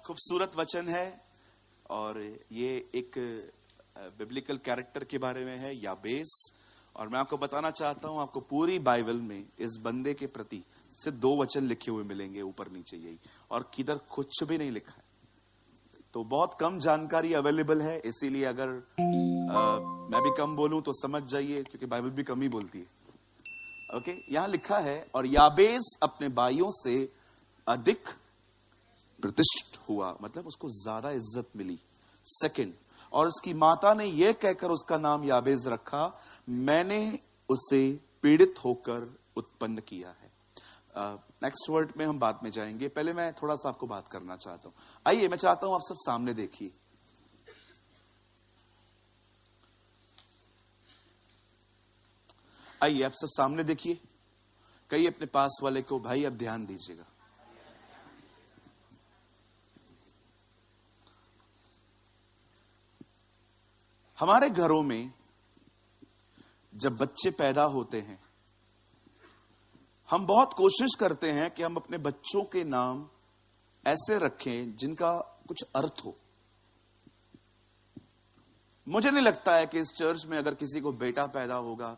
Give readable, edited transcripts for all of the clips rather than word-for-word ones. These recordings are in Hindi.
खूबसूरत वचन है और ये एक बिब्लिकल कैरेक्टर के बारे में है, याबेस। और मैं आपको बताना चाहता हूं, आपको पूरी बाइबल में इस बंदे के प्रति सिर्फ 2 वचन लिखे हुए मिलेंगे, ऊपर नीचे यही, और किधर कुछ भी नहीं लिखा है। तो बहुत कम जानकारी अवेलेबल है, इसीलिए अगर मैं भी कम बोलूं तो समझ जाइए, क्योंकि बाइबल भी कम ही बोलती है। ओके, यहां लिखा है, और याबेस अपने भाइयों से अधिक प्रतिष्ठित हुआ, मतलब उसको ज्यादा इज्जत मिली। सेकंड, और उसकी माता ने यह कहकर उसका नाम याबेस रखा, मैंने उसे पीड़ित होकर उत्पन्न किया है। नेक्स्ट वर्ड में हम बाद में जाएंगे, पहले मैं थोड़ा सा आपको बात करना चाहता हूं। आइए, मैं चाहता हूं आप सब सामने देखिए। आइए आप सब सामने देखिए। कहिए अपने पास वाले को, भाई अब ध्यान दीजिएगा। हमारे घरों में जब बच्चे पैदा होते हैं, हम बहुत कोशिश करते हैं कि हम अपने बच्चों के नाम ऐसे रखें जिनका कुछ अर्थ हो। मुझे नहीं लगता है कि इस चर्च में अगर किसी को बेटा पैदा होगा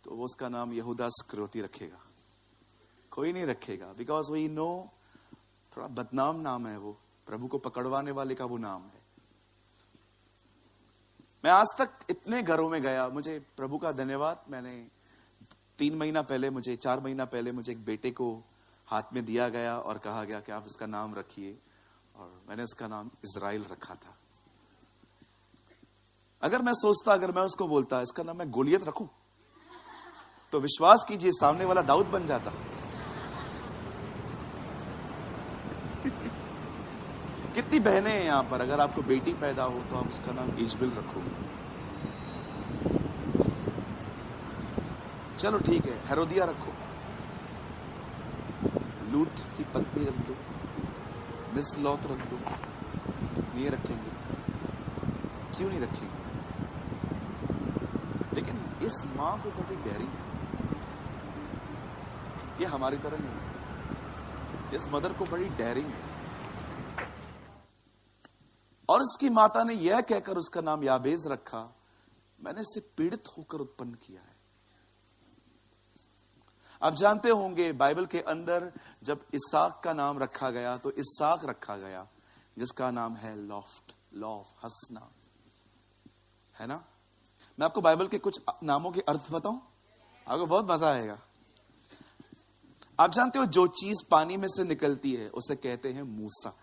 तो वो उसका नाम यहूदा इस्करियोती रखेगा। कोई नहीं रखेगा, बिकॉज वी नो थोड़ा बदनाम नाम है वो, प्रभु को पकड़वाने वाले का वो नाम है। मैं आज तक इतने घरों में गया, मुझे प्रभु का धन्यवाद, मैंने 4 महीना पहले मुझे एक बेटे को हाथ में दिया गया और कहा गया कि आप इसका नाम रखिए, और मैंने इसका नाम इज़राइल रखा था। अगर मैं सोचता, अगर मैं उसको बोलता इसका नाम मैं गोलियत रखूं, तो विश्वास कीजिए सामने वाला दाऊद बन जाता। कितनी बहनें हैं यहां पर, अगर आपको बेटी पैदा हो तो आप उसका नाम इजबिल रखोगे। चलो ठीक है, हेरोदिया रखो, लूत की पत्नी रख दो, मिस लॉत रख दो। नहीं रखेंगे, क्यों नहीं रखेंगे? लेकिन इस मां को बड़ी डैरिंग है, ये हमारी तरह नहीं, इस मदर को बड़ी डैरिंग है। और उसकी माता ने यह कहकर उसका नाम याबेस रखा, मैंने इसे पीड़ित होकर उत्पन्न किया है। आप जानते होंगे बाइबल के अंदर जब इसाक का नाम रखा गया तो इसाक रखा गया, जिसका नाम है लॉफ, हंसना, है ना। मैं आपको बाइबल के कुछ नामों के अर्थ बताऊं, आपको बहुत मजा आएगा। आप जानते हो जो चीज पानी में से निकलती है उसे कहते हैं मूसा।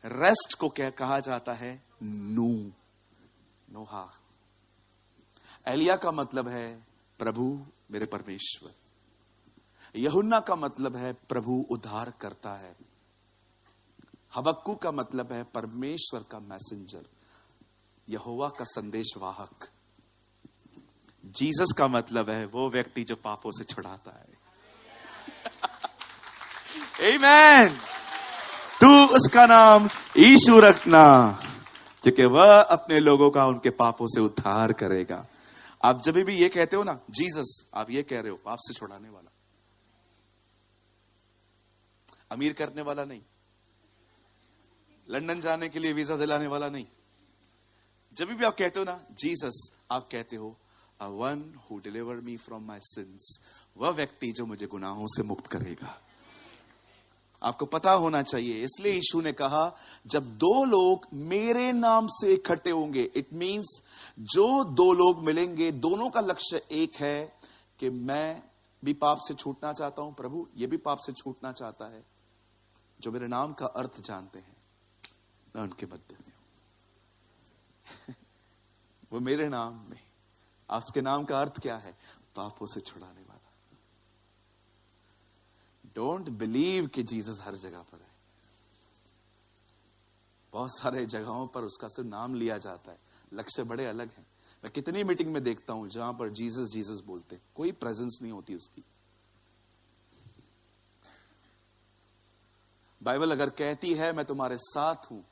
रेस्ट को क्या कहा जाता है? नोहा। एलिया का मतलब है प्रभु मेरे परमेश्वर। यूहन्ना का मतलब है प्रभु उद्धार करता है। हबक्कू का मतलब है परमेश्वर का मैसेंजर, यहोवा का संदेशवाहक। जीसस का मतलब है वो व्यक्ति जो पापों से छुड़ाता है। आमीन। तू उसका नाम यीशु रखना, क्योंकि वह अपने लोगों का उनके पापों से उद्धार करेगा। आप जब भी ये कहते हो ना जीसस, आप ये कह रहे हो पाप से छुड़ाने वाला, अमीर करने वाला नहीं, लंदन जाने के लिए वीजा दिलाने वाला नहीं। जब भी आप कहते हो ना जीसस, आप कहते हो a one who deliver me from my since, वह व्यक्ति जो मुझे गुनाहों से मुक्त करेगा। आपको पता होना चाहिए, इसलिए यीशु ने कहा जब 2 लोग मेरे नाम से इकट्ठे होंगे, इट मींस जो 2 लोग मिलेंगे, दोनों का लक्ष्य एक है कि मैं भी पाप से छूटना चाहता हूं, प्रभु ये भी पाप से छूटना चाहता है। जो मेरे नाम का अर्थ जानते हैं, मैं उनके मध्य में हूं। वो मेरे नाम में, उसके नाम का अर्थ क्या है? पापों से छुड़ाने वाला। डोंट बिलीव कि जीसस हर जगह पर है। बहुत सारे जगहों पर उसका सिर्फ नाम लिया जाता है, लक्ष्य बड़े अलग हैं। मैं कितनी मीटिंग में देखता हूं जहां पर जीसस जीसस बोलते, कोई प्रेजेंस नहीं होती उसकी। बाइबल अगर कहती है मैं तुम्हारे साथ हूं,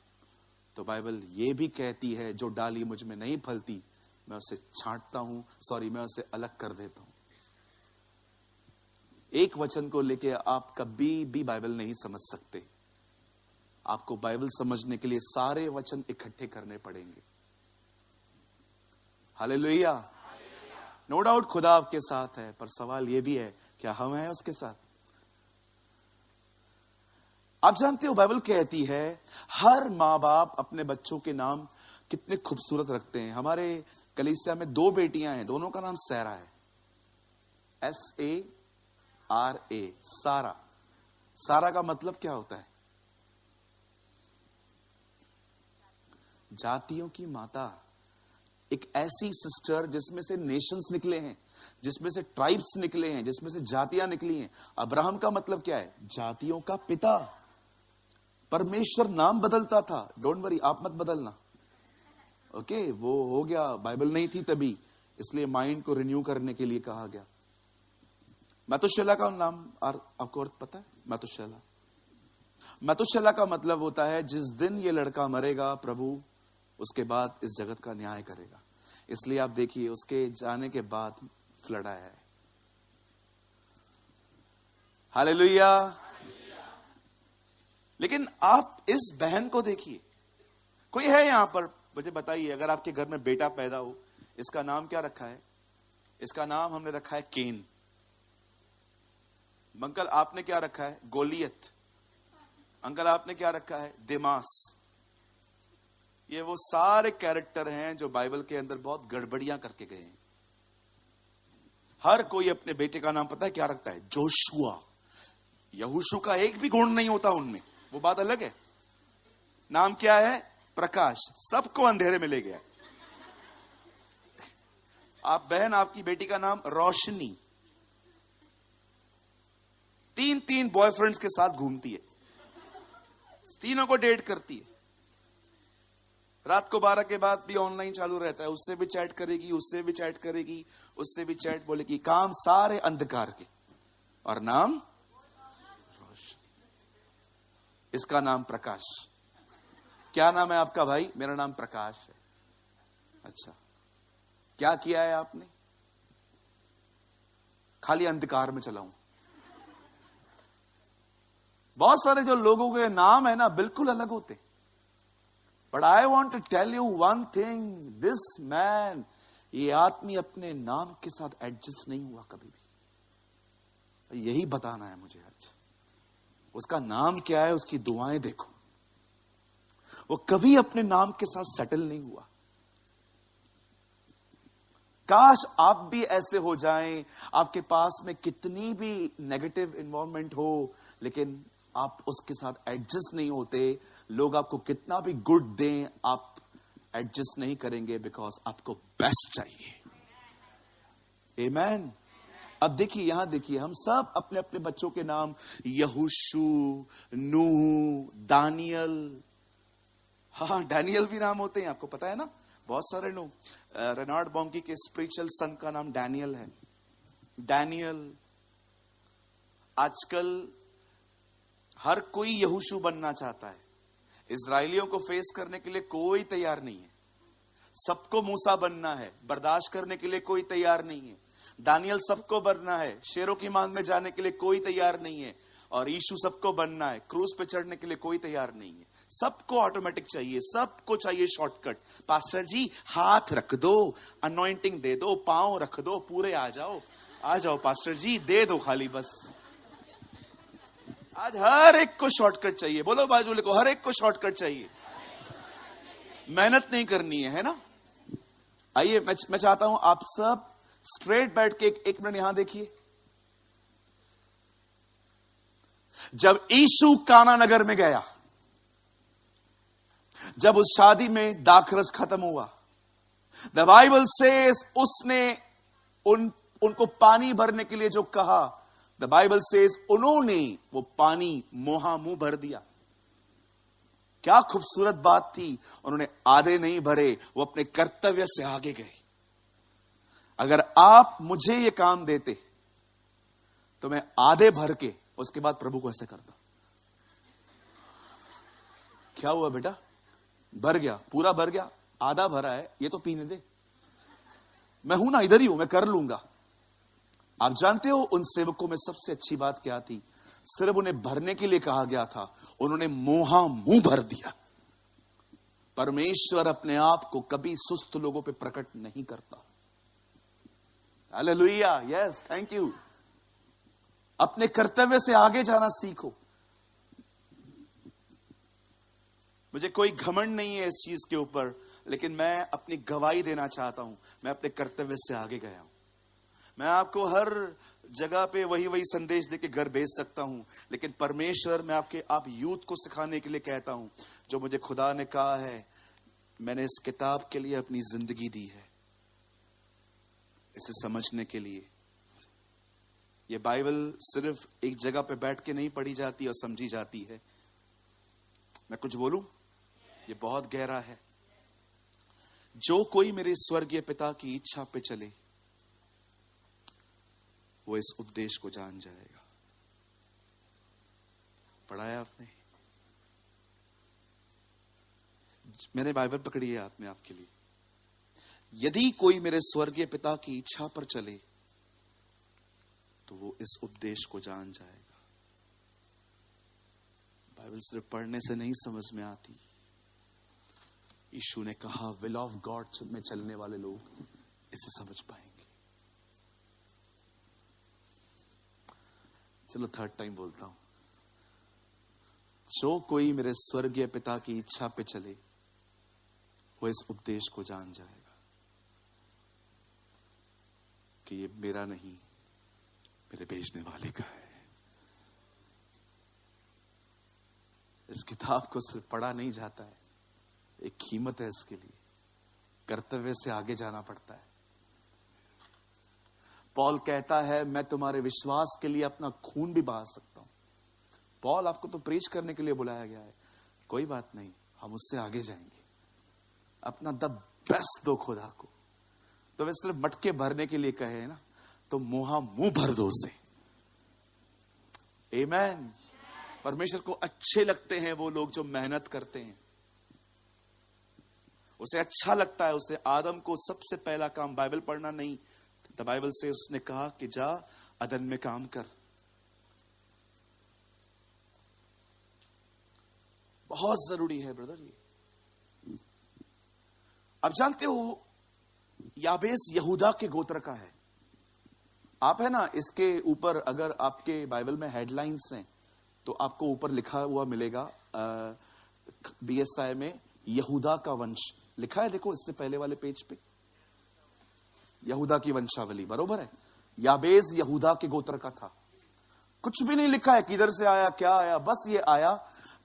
तो बाइबल ये भी कहती है जो डाली मुझ में नहीं फलती मैं उसे छांटता हूं, मैं उसे अलग कर देता हूं। एक वचन को लेके आप कभी भी बाइबल नहीं समझ सकते। आपको बाइबल समझने के लिए सारे वचन इकट्ठे करने पड़ेंगे। हालेलुया। नो डाउट खुदा आपके साथ है, पर सवाल यह भी है क्या हम हैं उसके साथ? आप जानते हो बाइबल कहती है हर मां बाप अपने बच्चों के नाम कितने खूबसूरत रखते हैं। हमारे कलीसिया में 2 बेटियां हैं, दोनों का नाम सैरा है, SARA, सारा। सारा का मतलब क्या होता है? जातियों की माता। एक ऐसी सिस्टर जिसमें से नेशंस निकले हैं, जिसमें से ट्राइब्स निकले हैं, जिसमें से जातियां निकली हैं। अब्राहम का मतलब क्या है? जातियों का पिता। परमेश्वर नाम बदलता था, डोंट वरी, आप मत बदलना, ओके? वो हो गया, बाइबल नहीं थी तभी, इसलिए माइंड को रिन्यू करने के लिए कहा गया। मैतुशेलह का नाम आपको अर्थ पता है? मैतुशेलह का मतलब होता है जिस दिन ये लड़का मरेगा प्रभु उसके बाद इस जगत का न्याय करेगा। इसलिए आप देखिए उसके जाने के बाद फ्लड आया है। हालेलुया। लेकिन आप इस बहन को देखिए, कोई है यहां पर, मुझे बताइए, अगर आपके घर में बेटा पैदा हो, इसका नाम क्या रखा है? इसका नाम हमने रखा है केन। अंकल आपने क्या रखा है? गोलियत। अंकल आपने क्या रखा है? दिमास। ये वो सारे कैरेक्टर हैं जो बाइबल के अंदर बहुत गड़बड़ियां करके गए हैं। हर कोई अपने बेटे का नाम पता है क्या रखता है? जोशुआ। यहोशू का एक भी गुण नहीं होता उनमें, वो बात अलग है। नाम क्या है? प्रकाश। सबको अंधेरे में ले गया। आप बहन, आपकी बेटी का नाम रोशनी। 3 बॉयफ्रेंड्स के साथ घूमती है, तीनों को डेट करती है। रात को 12 के बाद भी ऑनलाइन चालू रहता है, उससे भी चैट करेगी, उससे भी चैट करेगी, उससे भी चैट, बोलेगी। काम सारे अंधकार के, और नाम रोशनी। इसका नाम प्रकाश। क्या नाम है आपका भाई? मेरा नाम प्रकाश है। अच्छा, क्या किया है आपने? खाली अंधकार में चलाऊं। बहुत सारे जो लोगों के नाम है ना बिल्कुल अलग होते, but I want to tell you one thing, this man, ये आदमी अपने नाम के साथ एडजस्ट नहीं हुआ कभी भी। यही बताना है मुझे आज। उसका नाम क्या है, उसकी दुआएं देखो। वो कभी अपने नाम के साथ सेटल नहीं हुआ। काश आप भी ऐसे हो जाएं, आपके पास में कितनी भी नेगेटिव इन्वायरमेंट हो, लेकिन आप उसके साथ एडजस्ट नहीं होते। लोग आपको कितना भी गुड दें, आप एडजस्ट नहीं करेंगे, बिकॉज आपको बेस्ट चाहिए। आमेन। अब देखिए, यहां देखिए, हम सब अपने अपने बच्चों के नाम यहोशू, नूह, दानियल, हाँ डैनियल भी नाम होते हैं, आपको पता है ना, बहुत सारे लोग। रेनार्ड बॉन्की के स्पिरिचुअल सन का नाम डैनियल है। डैनियल। आजकल हर कोई यहोशू बनना चाहता है। इजराइलियों को फेस करने के लिए कोई तैयार नहीं है। सबको मूसा बनना है, बर्दाश्त करने के लिए कोई तैयार नहीं है। दानियल सबको बनना है, शेरों की मांग में जाने के लिए कोई तैयार नहीं है। और यीशु सबको बनना है, क्रूज पे चढ़ने के लिए कोई तैयार नहीं है। सबको ऑटोमेटिक चाहिए, सबको चाहिए शॉर्टकट। पास्टर जी हाथ रख दो, अनॉइंटिंग दे दो, पांव रख दो, पूरे आ जाओ पास्टर जी, दे दो खाली बस। आज हर एक को शॉर्टकट चाहिए। बोलो बाजू को, हर एक को शॉर्टकट चाहिए। मेहनत नहीं करनी है ना? आइए, मैं चाहता हूं आप सब स्ट्रेट बैठ के एक मिनट यहां देखिए। जब यीशु काना नगर में गया, जब उस शादी में दाखरस खत्म हुआ, द बाइबल सेज उसने उनको पानी भरने के लिए जो कहा, द बाइबल सेज उन्होंने वो पानी मुंह भर दिया। क्या खूबसूरत बात थी। उन्होंने आधे नहीं भरे, वो अपने कर्तव्य से आगे गए। अगर आप मुझे ये काम देते तो मैं आधे भर के उसके बाद प्रभु को ऐसे करता। क्या हुआ बेटा? भर गया, पूरा भर गया, आधा भरा है, ये तो पीने दे, मैं हूं ना, इधर ही हूं, मैं कर लूंगा। आप जानते हो उन सेवकों में सबसे अच्छी बात क्या थी? सिर्फ उन्हें भरने के लिए कहा गया था, उन्होंने मुंह भर दिया। परमेश्वर अपने आप को कभी सुस्त लोगों पे प्रकट नहीं करता। Hallelujah, yes, thank you. अपने कर्तव्य से आगे जाना सीखो। मुझे कोई घमंड नहीं है इस चीज के ऊपर, लेकिन मैं अपनी गवाही देना चाहता हूं। मैं अपने कर्तव्य से आगे गया हूं। मैं आपको हर जगह पे वही संदेश देके घर भेज सकता हूं, लेकिन परमेश्वर, मैं आप यूथ को सिखाने के लिए कहता हूं, जो मुझे खुदा ने कहा है, मैंने इस किताब के लिए अपनी जिंदगी दी है, इसे समझने के लिए। ये बाइबल सिर्फ एक जगह पे बैठ के नहीं पढ़ी जाती और समझी जाती है। मैं कुछ बोलूं? ये बहुत गहरा है। जो कोई मेरे स्वर्गीय पिता की इच्छा पे चले, वो इस उपदेश को जान जाएगा। पढ़ाया आपने? मैंने बाइबल पकड़ी है हाथ में आपके लिए। यदि कोई मेरे स्वर्गीय पिता की इच्छा पर चले, तो वो इस उपदेश को जान जाएगा। बाइबल सिर्फ पढ़ने से नहीं समझ में आती। यीशु ने कहा, विल ऑफ गॉड में चलने वाले लोग इसे समझ पाएंगे। चलो थर्ड टाइम बोलता हूं। जो कोई मेरे स्वर्गीय पिता की इच्छा पे चले, वो इस उपदेश को जान जाएगा कि ये मेरा नहीं, मेरे भेजने वाले का है। इस किताब को सिर्फ पढ़ा नहीं जाता है, एक कीमत है इसके लिए। कर्तव्य से आगे जाना पड़ता है। पॉल कहता है, मैं तुम्हारे विश्वास के लिए अपना खून भी बहा सकता हूं। पॉल, आपको तो प्रीच करने के लिए बुलाया गया है, कोई बात नहीं, हम उससे आगे जाएंगे। अपना द बेस्ट दो खुदा को। तो वे सिर्फ मटके भरने के लिए कहे ना, तो मुंह भर दो उसे। आमीन। परमेश्वर को अच्छे लगते हैं वो लोग जो मेहनत करते हैं। उसे अच्छा लगता है। उसे आदम को सबसे पहला काम बाइबल पढ़ना नहीं, द बाइबल से उसने कहा कि जा अदन में काम कर। बहुत जरूरी है ब्रदर ये। अब जानते हो, याबेस यहूदा के गोत्र का है। आप है ना, इसके ऊपर अगर आपके बाइबल में हेडलाइंस हैं, तो आपको ऊपर लिखा हुआ मिलेगा BSI में यहूदा का वंश लिखा है। देखो इससे पहले वाले पेज पे यहूदा की वंशावली, बरोबर है। याबेस यहूदा के गोत्र का था। कुछ भी नहीं लिखा है किधर से आया, क्या आया, बस ये आया।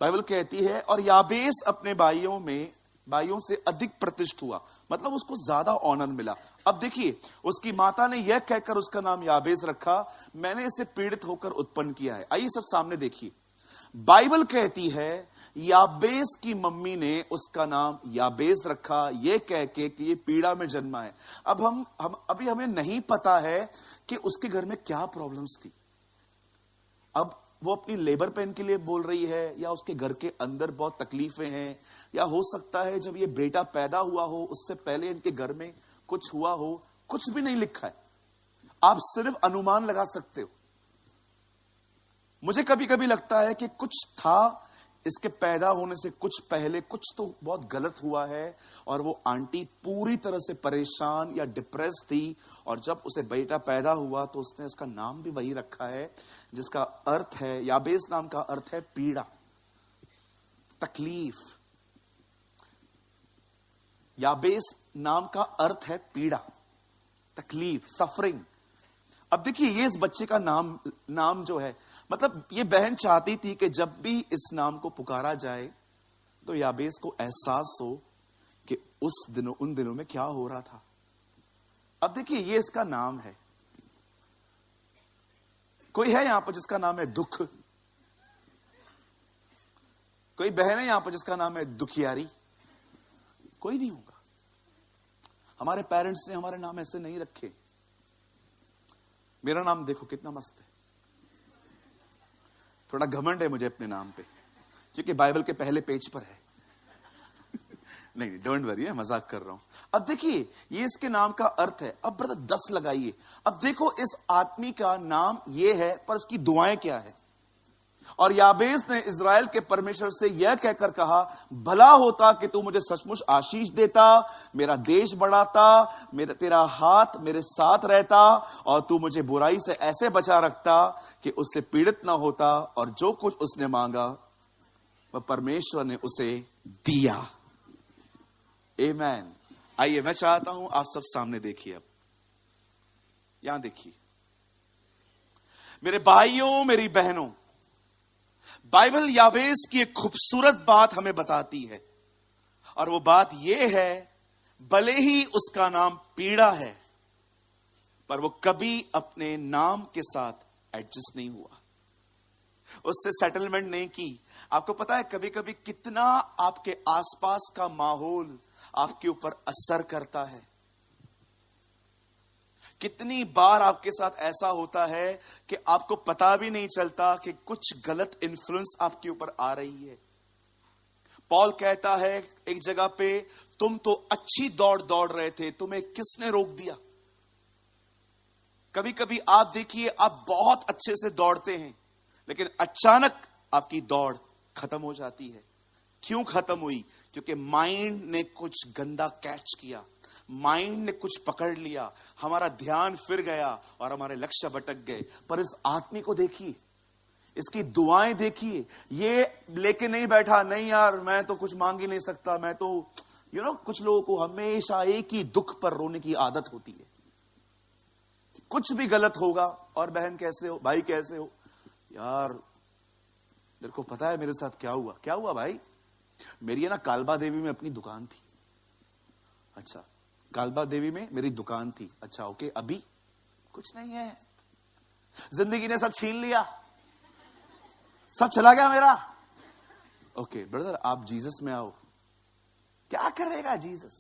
बाइबल कहती है, और याबेस अपने भाइयों से अधिक प्रतिष्ठित हुआ, मतलब उसको ज्यादा ऑनर मिला। अब देखिए, उसकी माता ने यह कहकर उसका नाम याबेस रखा, मैंने इसे पीड़ित होकर उत्पन्न किया है। आइए सब सामने देखिए। बाइबल कहती है याबेस की मम्मी ने उसका नाम याबेस रखा, यह कह के कि ये पीड़ा में जन्मा है। अब अभी हमें नहीं पता है कि उसके घर में क्या प्रॉब्लम्स थी। अब वो अपनी लेबर पेन के लिए बोल रही है, या उसके घर के अंदर बहुत तकलीफें हैं, या हो सकता है जब ये बेटा पैदा हुआ हो उससे पहले इनके घर में कुछ हुआ हो। कुछ भी नहीं लिखा है, आप सिर्फ अनुमान लगा सकते हो। मुझे कभी कभी लगता है कि कुछ था, इसके पैदा होने से कुछ पहले कुछ तो बहुत गलत हुआ है, और वो आंटी पूरी तरह से परेशान या डिप्रेस थी, और जब उसे बेटा पैदा हुआ तो उसने उसका नाम भी वही रखा है, जिसका अर्थ है, याबेस नाम का अर्थ है पीड़ा, तकलीफ। याबेस नाम का अर्थ है पीड़ा, तकलीफ, सफरिंग। अब देखिए, ये इस बच्चे का नाम जो है, मतलब ये बहन चाहती थी कि जब भी इस नाम को पुकारा जाए तो याबेस को एहसास हो कि उन दिनों में क्या हो रहा था। अब देखिए, ये इसका नाम है। कोई है यहां पर जिसका नाम है दुख? कोई बहन है यहां पर जिसका नाम है दुखियारी? कोई नहीं होगा। हमारे पेरेंट्स ने हमारे नाम ऐसे नहीं रखे। मेरा नाम देखो कितना मस्त है। थोड़ा घमंड है मुझे अपने नाम पे, क्योंकि बाइबल के पहले पेज पर है। नहीं, डोंट वरी, मजाक कर रहा हूं। अब देखिए, ये इसके नाम का अर्थ है। अब ब्रदर 10 लगाइए। अब देखो, इस आदमी का नाम ये है, पर इसकी दुआएं क्या है। और याबेस ने इज़राइल के परमेश्वर से यह कहकर कहा, भला होता कि तू मुझे सचमुच आशीष देता, मेरा देश बढ़ाता, मेरा तेरा हाथ मेरे साथ रहता, और तू मुझे बुराई से ऐसे बचा रखता कि उससे पीड़ित ना होता, और जो कुछ उसने मांगा वह परमेश्वर ने उसे दिया। आमीन। आइए, मैं चाहता हूं आप सब सामने देखिए। अब यहां देखिए मेरे भाइयों, मेरी बहनों, बाइबल याबेस की एक खूबसूरत बात हमें बताती है, और वो बात यह है, भले ही उसका नाम पीड़ा है, पर वो कभी अपने नाम के साथ एडजस्ट नहीं हुआ, उससे सेटलमेंट नहीं की। आपको पता है कभी कभी कितना आपके आसपास का माहौल आपके ऊपर असर करता है। कितनी बार आपके साथ ऐसा होता है कि आपको पता भी नहीं चलता कि कुछ गलत इन्फ्लुएंस आपके ऊपर आ रही है। पॉल कहता है एक जगह पे, तुम तो अच्छी दौड़ दौड़ रहे थे, तुम्हें किसने रोक दिया। कभी कभी आप देखिए, आप बहुत अच्छे से दौड़ते हैं, लेकिन अचानक आपकी दौड़ खत्म हो जाती है। क्यों खत्म हुई? क्योंकि माइंड ने कुछ गंदा कैच किया, माइंड ने कुछ पकड़ लिया, हमारा ध्यान फिर गया और हमारे लक्ष्य भटक गए। पर इस आदमी को देखिए, इसकी दुआएं देखिए, ये लेके नहीं बैठा, नहीं यार मैं तो कुछ मांग ही नहीं सकता, मैं तो कुछ लोगों को हमेशा एक ही दुख पर रोने की आदत होती है। कुछ भी गलत होगा, और बहन कैसे हो, भाई कैसे हो, यार मेरे को पता है मेरे साथ क्या हुआ। क्या हुआ भाई? मेरी ना कालबा देवी में अपनी दुकान थी। अच्छा, कालबा देवी में मेरी दुकान थी। अच्छा ओके, अभी कुछ नहीं है, जिंदगी ने सब छीन लिया, सब चला गया मेरा। ओके ब्रदर, आप जीसस में आओ। क्या करेगा जीसस?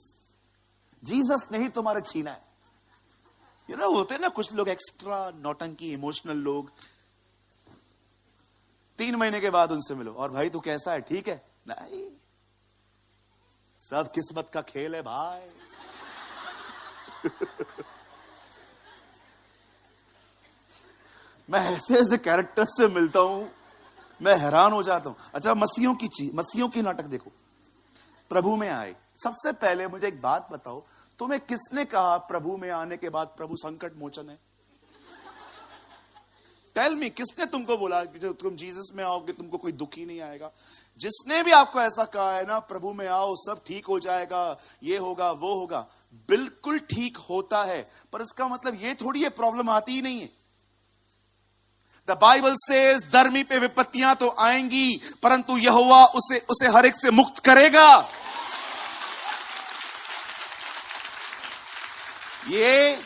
जीसस ने ही तुम्हारे छीना है। होते ना कुछ लोग एक्स्ट्रा नौटंकी इमोशनल लोग, 3 महीने के बाद उनसे मिलो, और भाई तू कैसा है, ठीक है? नहीं, सब किस्मत का खेल है भाई। मैं ऐसे ऐसे कैरेक्टर से मिलता हूं, मैं हैरान हो जाता हूं। अच्छा, मसीहों की चीज, मसीहों की नाटक देखो, प्रभु में आए। सबसे पहले मुझे एक बात बताओ, तुम्हें किसने कहा प्रभु में आने के बाद प्रभु संकट मोचन है? टेल मी, किसने तुमको बोला कि जब तुम जीसस में आओगे तुमको कोई दुख ही नहीं आएगा? जिसने भी आपको ऐसा कहा है ना, प्रभु में आओ सब ठीक हो जाएगा, ये होगा वो होगा, बिल्कुल ठीक होता है, पर इसका मतलब ये थोड़ी है प्रॉब्लम आती ही नहीं है। द बाइबल सेज, धर्मी पे विपत्तियां तो आएंगी, परंतु यहोवा उसे हर एक से मुक्त करेगा। ये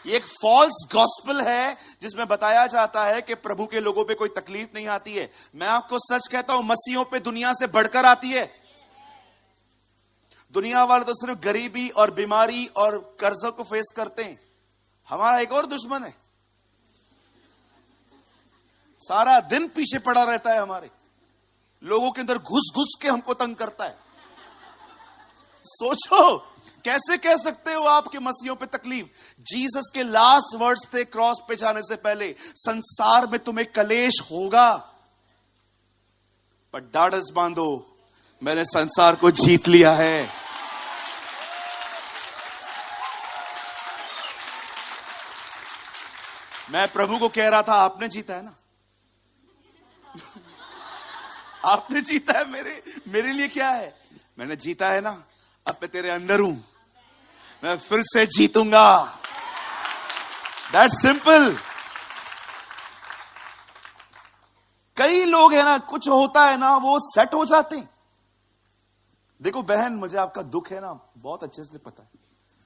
एक फॉल्स गॉस्पेल है जिसमें बताया जाता है कि प्रभु के लोगों पे कोई तकलीफ नहीं आती है। मैं आपको सच कहता हूं, मसीहों पे दुनिया से बढ़कर आती है। दुनिया वाले तो सिर्फ गरीबी और बीमारी और कर्जों को फेस करते हैं। हमारा एक और दुश्मन है, सारा दिन पीछे पड़ा रहता है, हमारे लोगों के अंदर घुस घुस के हमको तंग करता है। सोचो, कैसे कह सकते हो आपके मसीहों पे तकलीफ? जीसस के लास्ट वर्ड्स थे क्रॉस पे जाने से पहले, संसार में तुम्हें कलेश होगा, पर ढाढ़स बांधो, मैंने संसार को जीत लिया है। मैं प्रभु को कह रहा था, आपने जीता है ना, आपने जीता है। मेरे लिए क्या है? मैंने जीता है ना, अब मैं तेरे अंदर हूं, मैं फिर से जीतूंगा। That's simple. कई लोग है ना, कुछ होता है ना, वो सेट हो जाते हैं। देखो बहन, मुझे आपका दुख है ना बहुत अच्छे से पता है,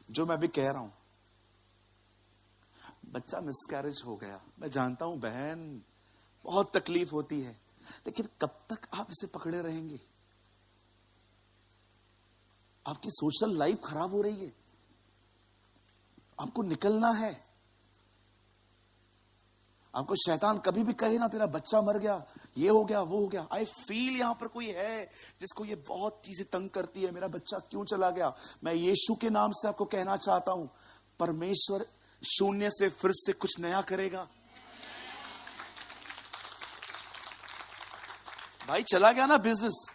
जो मैं भी कह रहा हूं। बच्चा मिसकैरेज हो गया, मैं जानता हूं बहन, बहुत तकलीफ होती है, लेकिन कब तक आप इसे पकड़े रहेंगे? आपकी सोशल लाइफ खराब हो रही है, आपको निकलना है। आपको शैतान कभी भी कहे ना तेरा बच्चा मर गया, ये हो गया, वो हो गया। आई फील यहां पर कोई है जिसको ये बहुत चीजें तंग करती है, मेरा बच्चा क्यों चला गया। मैं यीशु के नाम से आपको कहना चाहता हूं, परमेश्वर शून्य से फिर से कुछ नया करेगा। भाई चला गया ना बिजनेस,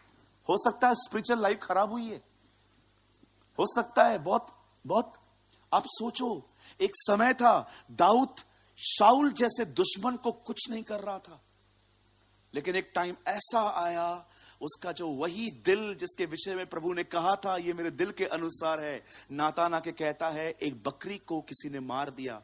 हो सकता है स्पिरिचुअल लाइफ खराब हुई है, हो सकता है बहुत बहुत। आप सोचो, एक समय था दाऊद शाऊल जैसे दुश्मन को कुछ नहीं कर रहा था, लेकिन एक टाइम ऐसा आया, उसका जो वही दिल जिसके विषय में प्रभु ने कहा था ये मेरे दिल के अनुसार है, नातान आके कहता है एक बकरी को किसी ने मार दिया,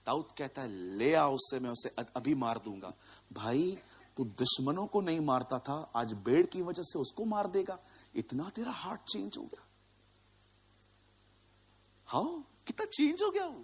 दाऊद कहता है ले आ उससे, मैं उसे अभी मार दूंगा। भाई तू दुश्मनों को नहीं मारता था, आज भेड़ की वजह से उसको मार देगा, इतना तेरा हार्ट चेंज हो गया। हाँ, कितना चेंज हो गया वो।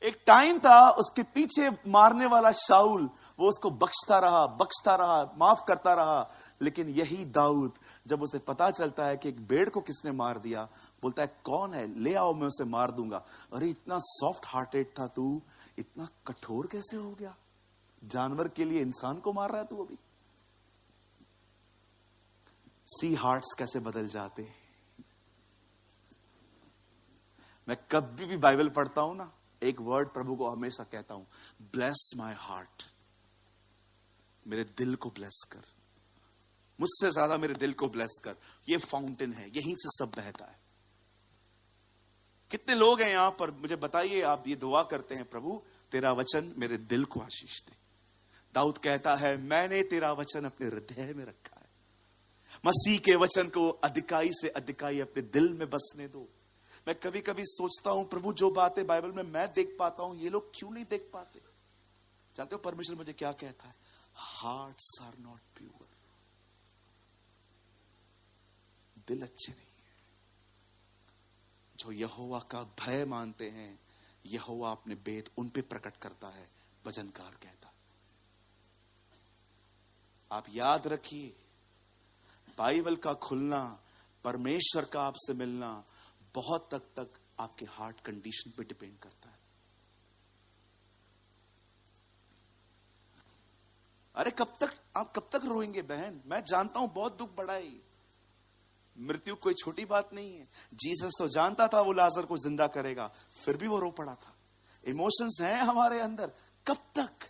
एक टाइम था उसके पीछे मारने वाला शाऊल, वो उसको बख्शता रहा, माफ करता रहा, लेकिन यही दाऊद जब उसे पता चलता है कि एक भेड़ को किसने मार दिया, बोलता है कौन है, ले आओ मैं उसे मार दूंगा। अरे इतना सॉफ्ट हार्टेड था तू, इतना कठोर कैसे हो गया, जानवर के लिए इंसान को मार रहा है तू अभी। सी हार्ट्स कैसे बदल जाते हैं। मैं कभी भी बाइबल पढ़ता हूं ना, एक वर्ड प्रभु को हमेशा कहता हूं, ब्लेस माय हार्ट, मेरे दिल को ब्लेस कर, मुझसे ज्यादा मेरे दिल को ब्लेस कर। ये फाउंटेन है, यहीं से सब बहता है। कितने लोग हैं यहां पर, मुझे बताइए, आप ये दुआ करते हैं प्रभु तेरा वचन मेरे दिल को आशीष दे। दाऊद कहता है मैंने तेरा वचन अपने हृदय में रखा है, मसीह के वचन को अधिकाई से अधिकाई अपने दिल में बसने दो। मैं कभी कभी सोचता हूं प्रभु जो बातें बाइबल में मैं देख पाता हूं ये लोग क्यों नहीं देख पाते। जानते हो परमेश्वर मुझे क्या कहता है, हार्ट्स आर नॉट प्योर, दिल अच्छे नहीं है। जो यहोवा का भय मानते हैं, यहोवा अपने भेद उन पे प्रकट करता है, भजनकार कहता। आप याद रखिए, बाइबल का खुलना, परमेश्वर का आपसे मिलना बहुत तक आपके हार्ट कंडीशन पे डिपेंड करता है। अरे आप कब तक रोएंगे बहन, मैं जानता हूं बहुत दुख बड़ा है, मृत्यु कोई छोटी बात नहीं है। जीसस तो जानता था वो लाजर को जिंदा करेगा, फिर भी वो रो पड़ा था। इमोशंस हैं हमारे अंदर, कब तक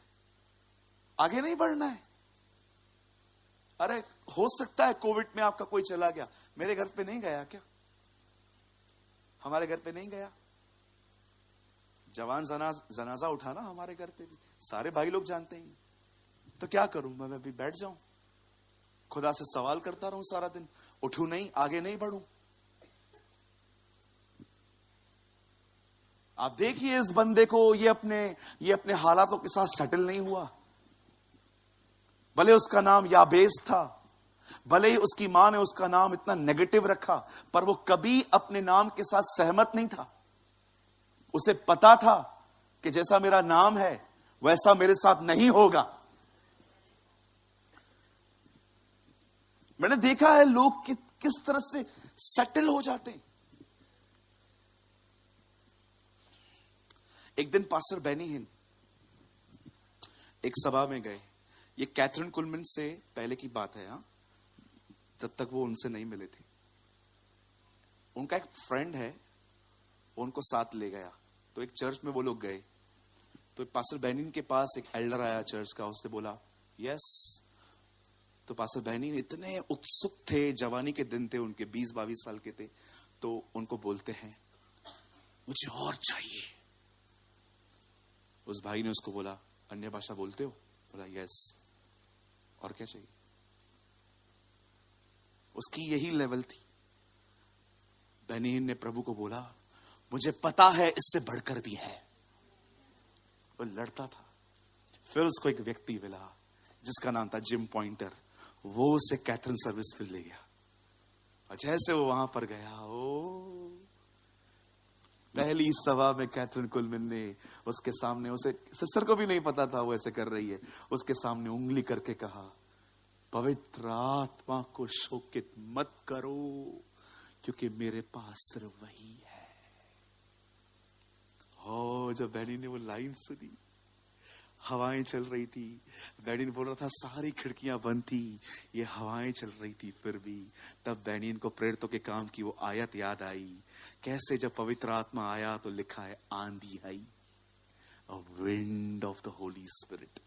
आगे नहीं बढ़ना है। अरे हो सकता है कोविड में आपका कोई चला गया, मेरे घर पे नहीं गया क्या, हमारे घर पे नहीं गया, जवान जनाजा उठा ना हमारे घर पे भी, सारे भाई लोग जानते हैं। तो क्या करूं मैं अभी बैठ जाऊं, खुदा से सवाल करता रहूं सारा दिन, उठूं नहीं, आगे नहीं बढ़ूं। आप देखिए इस बंदे को, ये अपने हालातों के साथ सेटल नहीं हुआ। भले उसका नाम याबेस था, भले ही उसकी मां ने उसका नाम इतना नेगेटिव रखा, पर वो कभी अपने नाम के साथ सहमत नहीं था। उसे पता था कि जैसा मेरा नाम है वैसा मेरे साथ नहीं होगा। मैंने देखा है लोग किस तरह से सेटल हो जाते हैं। एक दिन पास्टर बेनी हिन एक सभा में गए, ये कैथरीन कुलमन से पहले की बात है, तब तक वो उनसे नहीं मिले थे। उनका एक फ्रेंड है, वो उनको साथ ले गया, तो एक चर्च में वो लोग गए, तो पास्टर बेनिन के पास एक एल्डर आया चर्च का, उससे बोला यस। तो पास्टर बेनिन इतने उत्सुक थे, जवानी के दिन थे उनके, 20-22 साल के थे, तो उनको बोलते हैं मुझे और चाहिए। उस भाई ने उसको बोला अन्य भाषा बोलते हो, बोला यस, और क्या चाहिए। उसकी यही लेवल थी। बेनिन ने प्रभु को बोला मुझे पता है इससे बढ़कर भी है। वो लड़ता था। फिर उसको एक व्यक्ति मिला जिसका नाम था जिम पॉइंटर, वो उसे कैथरीन सर्विस पे ले गया, और जैसे वो वहां पर गया, ओ पहली सभा में कैथरीन कुलमन ने उसके सामने, उसे सिस्टर को भी नहीं पता था वो ऐसे कर रही है, उसके सामने उंगली करके कहा पवित्र आत्मा को शोकित मत करो, क्योंकि मेरे पास सिर्फ वही है हो, जब डैडी ने वो लाइन सुनी, हवाएं चल रही थी, डैडी ने बोल रहा था सारी खिड़कियां बंद थी, ये हवाएं चल रही थी फिर भी, तब डैडी को प्रेरितों के काम की वो आयत याद आई, कैसे जब पवित्र आत्मा आया तो लिखा है आंधी आई, a wind of the Holy Spirit.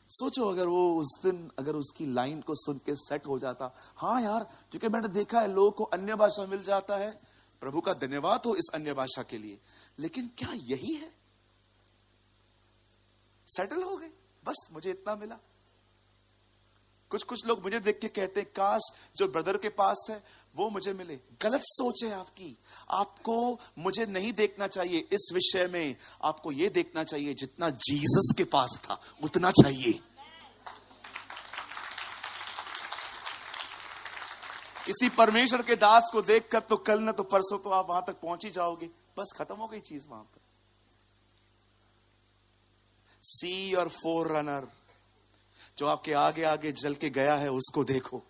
सोचो अगर वो उस दिन अगर उसकी लाइन को सुन के सेट हो जाता, हाँ यार, क्योंकि मैंने देखा है लोगों को अन्य भाषा मिल जाता है, प्रभु का धन्यवाद हो इस अन्य भाषा के लिए, लेकिन क्या यही है? सेटल हो गए, बस मुझे इतना मिला। कुछ लोग मुझे देख के कहते हैं काश जो ब्रदर के पास है वो मुझे मिले। गलत सोच है आपकी। आपको मुझे नहीं देखना चाहिए इस विषय में, आपको ये देखना चाहिए जितना जीसस के पास था उतना चाहिए। किसी परमेश्वर के दास को देखकर तो कल न तो परसों तो आप वहां तक पहुंच ही जाओगे, बस खत्म हो गई चीज वहां पर। सी योर फोर रनर, जो आपके आगे आगे जल के गया है उसको देखो।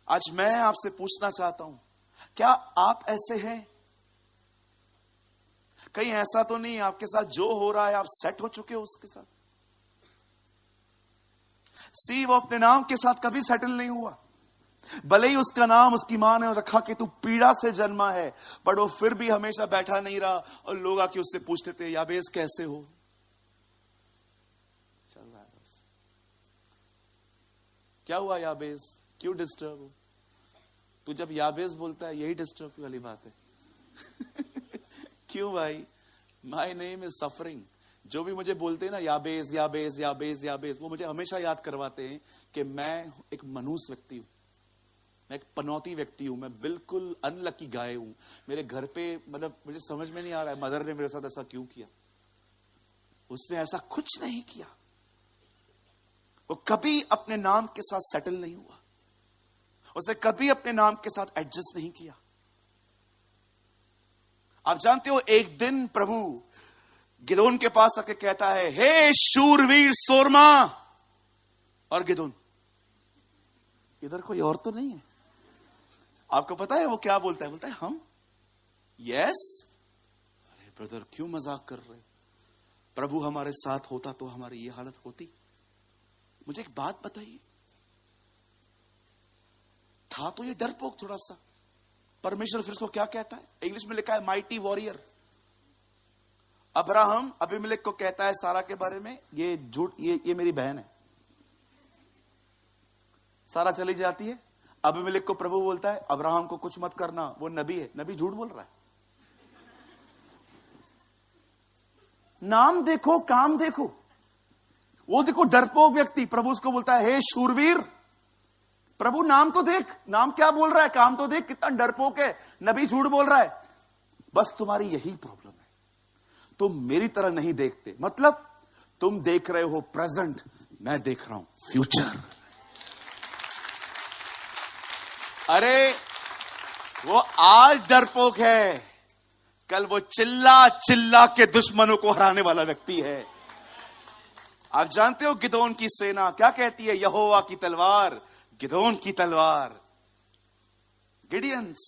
आज मैं आपसे पूछना चाहता हूं, क्या आप ऐसे हैं? कहीं ऐसा तो नहीं आपके साथ जो हो रहा है आप सेट हो चुके हो उसके साथ? सी वो अपने नाम के साथ कभी सेटल नहीं हुआ, भले ही उसका नाम उसकी मां ने रखा कि तू पीड़ा से जन्मा है, पर वो फिर भी हमेशा बैठा नहीं रहा और लोग आके उससे पूछते थे याबेस कैसे हो। चल रहा है बस। क्या हुआ याबेस, क्यों डिस्टर्ब हो? तू जब याबेस बोलता है यही डिस्टर्ब वाली बात है। क्यों भाई? My name is suffering. जो भी मुझे बोलते हैं ना याबेस याबेस याबेस याबेस, वो मुझे हमेशा याद करवाते हैं कि मैं एक मनुष्य व्यक्ति हूं, मैं एक पनौती व्यक्ति हूं, मैं बिल्कुल अनलकी गाय हूं। मेरे घर पे मतलब मुझे समझ में नहीं आ रहा है मदर ने मेरे साथ ऐसा क्यों किया। उसने ऐसा कुछ नहीं किया, वो कभी अपने नाम के साथ सेटल नहीं हुआ, उसने कभी अपने नाम के साथ एडजस्ट नहीं किया। आप जानते हो एक दिन प्रभु गिदोन के पास आके कहता है, हे शूरवीर सोरमा, और गिदोन इधर कोई और तो नहीं है। आपको पता है वो क्या बोलता है? बोलता है हम। यस। अरे ब्रदर क्यों मजाक कर रहे? प्रभु हमारे साथ होता तो हमारी ये हालत होती? मुझे एक बात बताइए, था तो ये डरपोक थोड़ा सा। परमेश्वर फिर इसको क्या कहता है? इंग्लिश में लिखा है माइटी वॉरियर। अब्राहम अबीमेलेक को कहता है सारा के बारे में, ये झूठ, ये मेरी बहन है। सारा चली जाती है, अबीमेलेक को प्रभु बोलता है अब्राहम को कुछ मत करना, वो नबी है। नबी झूठ बोल रहा है। नाम देखो, काम देखो। वो देखो डरपोक व्यक्ति, प्रभु उसको बोलता है हे शूरवीर। प्रभु नाम तो देख, नाम क्या बोल रहा है, काम तो देख, कितना डरपोक है। नबी झूठ बोल रहा है। बस तुम्हारी यही प्रॉब्लम है, तुम मेरी तरह नहीं देखते। मतलब तुम देख रहे हो प्रेजेंट, मैं देख रहा हूं फ्यूचर। अरे वो आज डरपोक है, कल वो चिल्ला चिल्ला के दुश्मनों को हराने वाला व्यक्ति है। आप जानते हो गिदोन की सेना क्या कहती है? यहोवा की तलवार, गिदोन की तलवार। गिडियंस,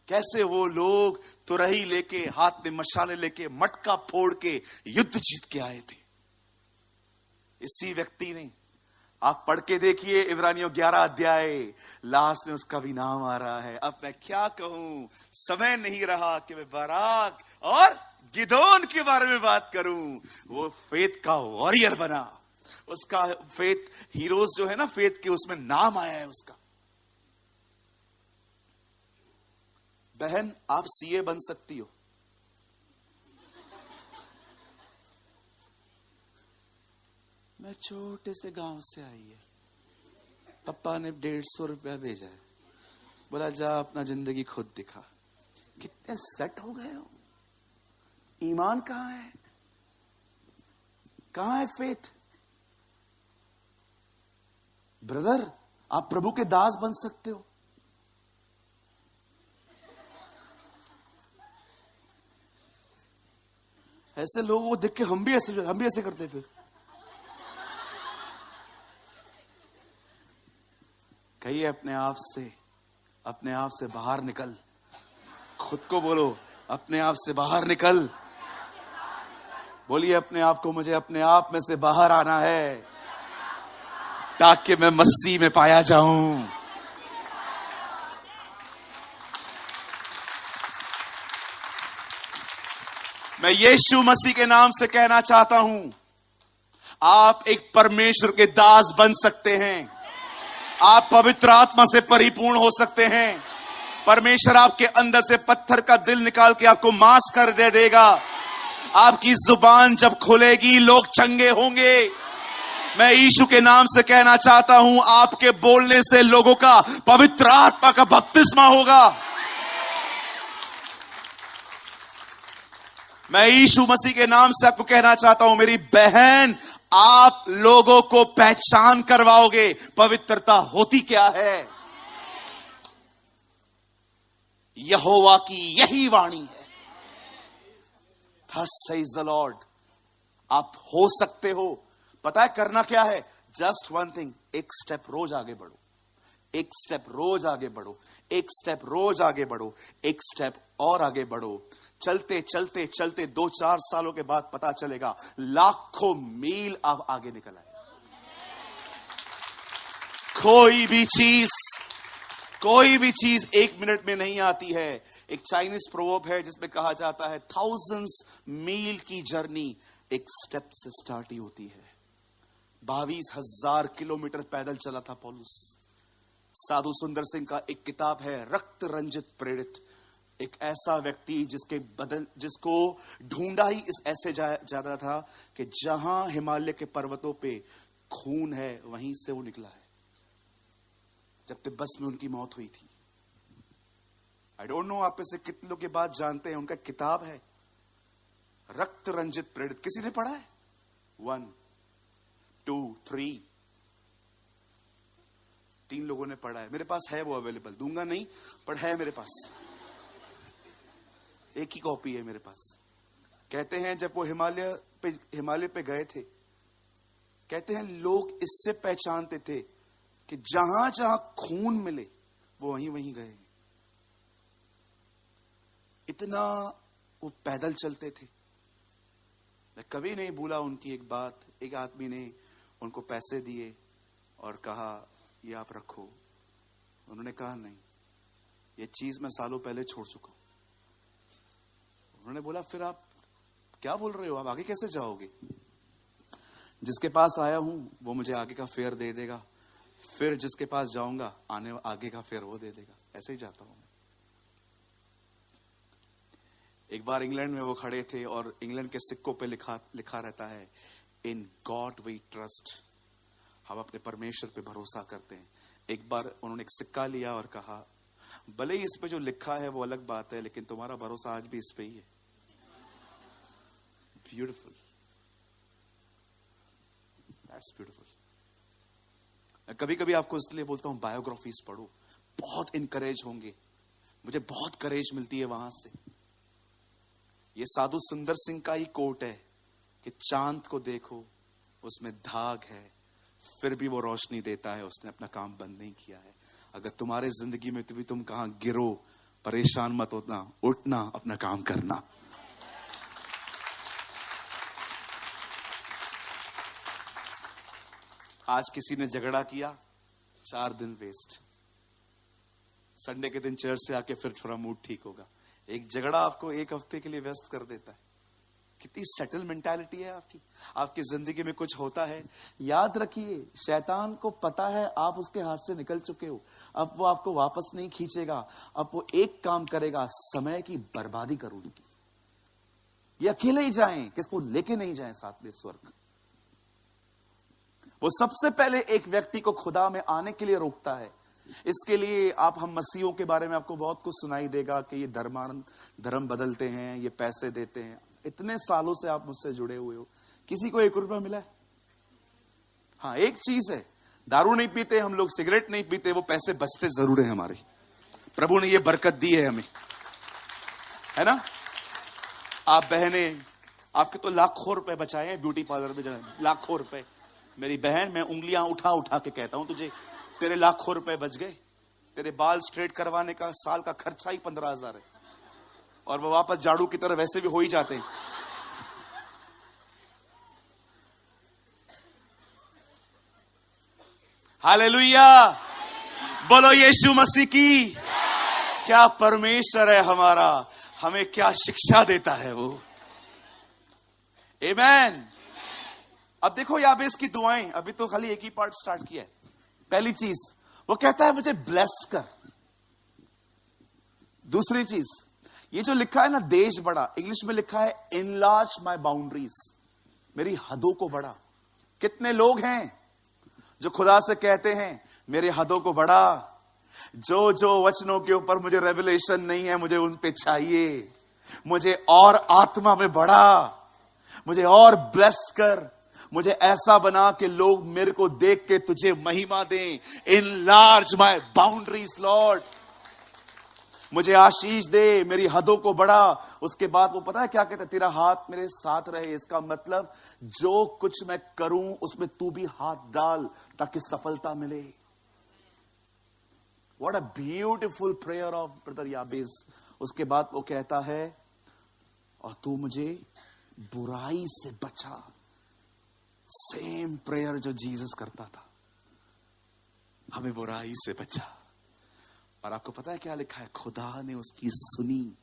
कैसे वो लोग तुरही लेके, हाथ में मशाले लेके, मटका फोड़ के युद्ध जीत के आए थे। इसी व्यक्ति ने, आप पढ़ के देखिए इब्रानियों 11 अध्याय, लास्ट में उसका भी नाम आ रहा है। अब मैं क्या कहूं, समय नहीं रहा कि मैं बाराक और गिदोन के बारे में बात करूं। वो फेथ का वॉरियर बना, उसका फेथ हीरोज जो है ना फेथ के, उसमें नाम आया है उसका। बहन आप सीए बन सकती हो, मैं छोटे से गांव से आई है, पापा ने 150 रुपया भेजा है, बोला जा अपना जिंदगी खुद दिखा। कितने सेट हो गए हो। ईमान कहां है? कहां है फेथ? ब्रदर आप प्रभु के दास बन सकते हो। ऐसे लोगों को देख के हम भी ऐसे करते। फिर कहिए अपने आप से बाहर निकल, खुद को बोलो, अपने आप से बाहर निकल। बोलिए अपने आप को, मुझे अपने आप में से बाहर आना है ताकि मैं मसीह में पाया जाऊं। मैं यीशु मसीह के नाम से कहना चाहता हूं, आप एक परमेश्वर के दास बन सकते हैं। आप पवित्र आत्मा से परिपूर्ण हो सकते हैं। परमेश्वर आपके अंदर से पत्थर का दिल निकाल के आपको मांस कर दे देगा। आपकी जुबान जब खुलेगी लोग चंगे होंगे। मैं यीशु के नाम से कहना चाहता हूं, आपके बोलने से लोगों का पवित्र आत्मा का बपतिस्मा होगा। मैं यीशु मसीह के नाम से आपको कहना चाहता हूं, मेरी बहन, आप लोगों को पहचान करवाओगे पवित्रता होती क्या है। यहोवा की यही वाणी है। Thus says the Lord। आप हो सकते हो। पता है करना क्या है? जस्ट वन थिंग, एक स्टेप रोज आगे बढ़ो, एक स्टेप रोज आगे बढ़ो, एक स्टेप रोज आगे बढ़ो, एक स्टेप और आगे बढ़ो। चलते चलते चलते 2-4 सालों के बाद पता चलेगा लाखों मील आप आगे निकल आए। कोई भी चीज 1 मिनट में नहीं आती है। एक चाइनीज प्रोवर्ब है जिसमें कहा जाता है, 1000 मील की जर्नी एक स्टेप से स्टार्ट ही होती है। 22,000 किलोमीटर पैदल चला था पौलुस। साधु सुंदर सिंह का एक किताब है, रक्त रंजित प्रेरित। एक ऐसा व्यक्ति जिसको ढूंढा ही इस ऐसे ज्यादा था कि जहां हिमालय के पर्वतों पे खून है वहीं से वो निकला है, जब तिब्बत में उनकी मौत हुई थी। आई डोंट नो आप में से कितने लोग ये बात जानते हैं। उनका किताब है रक्त रंजित प्रेरित। किसी ने पढ़ा है? 1 2 3 3 लोगों ने पढ़ा है। मेरे पास है वो अवेलेबल, दूंगा नहीं, पर है मेरे पास। एक ही कॉपी है मेरे पास। कहते हैं जब वो हिमालय पे गए थे, कहते हैं लोग इससे पहचानते थे कि जहां जहां खून मिले वो वहीं वहीं गए। इतना वो पैदल चलते थे। मैं कभी नहीं भूला उनकी एक बात। एक आदमी ने उनको पैसे दिए और कहा ये आप रखो। उन्होंने कहा नहीं, ये चीज मैं सालों पहले छोड़ चुका हूं। उन्होंने बोला फिर आप क्या बोल रहे हो, आप आगे कैसे जाओगे? जिसके पास आया हूं वो मुझे आगे का फेयर दे देगा, फिर जिसके पास जाऊंगा आगे का फेयर वो दे देगा। ऐसे ही जाता हूं। एक बार इंग्लैंड में वो खड़े थे और इंग्लैंड के सिक्कों पे लिखा रहता है, इन गॉड वी ट्रस्ट। हम अपने परमेश्वर पे भरोसा करते हैं। एक बार उन्होंने एक सिक्का लिया और कहा, भले ही इस पे जो लिखा है वो अलग बात है, लेकिन तुम्हारा भरोसा आज भी इस पे ही है। Beautiful, that's beautiful. कभी कभी आपको इसलिए बोलता हूं बायोग्राफीज पढ़ो, बहुत इनकरेज होंगे। मुझे बहुत करेज मिलती है वहां से। ये साधु सुंदर सिंह का ही कोट है कि चांद को देखो उसमें दाग है, फिर भी वो रोशनी देता है। उसने अपना काम बंद नहीं किया है। अगर तुम्हारे जिंदगी में भी तुम कहां गिरो, परेशान मत होना, उठना, अपना काम करना। आज किसी ने झगड़ा किया, 4 दिन वेस्ट। संडे के दिन चर्च से आके फिर थोड़ा मूड ठीक होगा। एक झगड़ा आपको 1 हफ्ते के लिए व्यस्त कर देता है। कितनी सेटल मेंटालिटी है आपकी। आपकी जिंदगी में कुछ होता है, याद रखिए शैतान को पता है आप उसके हाथ से निकल चुके हो। अब वो आपको वापस नहीं खींचेगा। अब वो एक काम करेगा, समय की बर्बादी करूंगी। ये अकेले ही जाएं, किसको लेके नहीं जाएं साथ में स्वर्ग। वो सबसे पहले एक व्यक्ति को खुदा में आने के लिए रोकता है। इसके लिए हम मसीहों के बारे में आपको बहुत कुछ सुनाई देगा कि ये धर्म बदलते हैं, ये पैसे देते हैं। इतने सालों से आप मुझसे जुड़े हुए हो, किसी को 1 रुपया मिला है? हाँ, एक चीज है, दारू नहीं पीते हम लोग, सिगरेट नहीं पीते, वो पैसे बचते जरूर है हमारे। प्रभु ने ये बरकत दी है हमें, है ना। आप बहने, आपके तो लाखों रुपए बचाए हैं ब्यूटी पार्लर में, लाखों रुपए। मेरी बहन, मैं उंगलियां उठा उठा के कहता हूं तुझे, तेरे लाखों रुपए बच गए। तेरे बाल स्ट्रेट करवाने का साल का खर्चा ही 15,000 है। और वो वापस झाड़ू की तरह वैसे भी हो ही जाते हैं। हालेलुया, बोलो यीशु मसीह की। क्या परमेश्वर है हमारा, हमें क्या शिक्षा देता है वो। आमेन। अब देखो याबेस की दुआएं, अभी तो खाली एक ही पार्ट स्टार्ट किया है। पहली चीज वो कहता है मुझे ब्लेस कर। दूसरी चीज ये जो लिखा है ना देश बड़ा, इंग्लिश में लिखा है इनलार्ज माय बाउंड्रीज, मेरी हदों को बढ़ा। कितने लोग हैं जो खुदा से कहते हैं मेरे हदों को बढ़ा, जो जो वचनों के ऊपर मुझे रेवलेशन नहीं है मुझे उन पे चाहिए, मुझे और आत्मा में बढ़ा, मुझे और ब्लेस कर, मुझे ऐसा बना कि लोग मेरे को देख के तुझे महिमा दें। इनलार्ज माय बाउंड्रीज लॉर्ड, मुझे आशीष दे, मेरी हदों को बढ़ा। उसके बाद वो पता है क्या कहता है, तेरा हाथ मेरे साथ रहे। इसका मतलब जो कुछ मैं करूं उसमें तू भी हाथ डाल ताकि सफलता मिले। What a beautiful prayer of brother Jabez. उसके बाद वो कहता है और तू मुझे बुराई से बचा। सेम प्रेयर जो जीसस करता था, हमें बुराई से बचा। और आपको पता है क्या लिखा है, खुदा ने उसकी सुनी।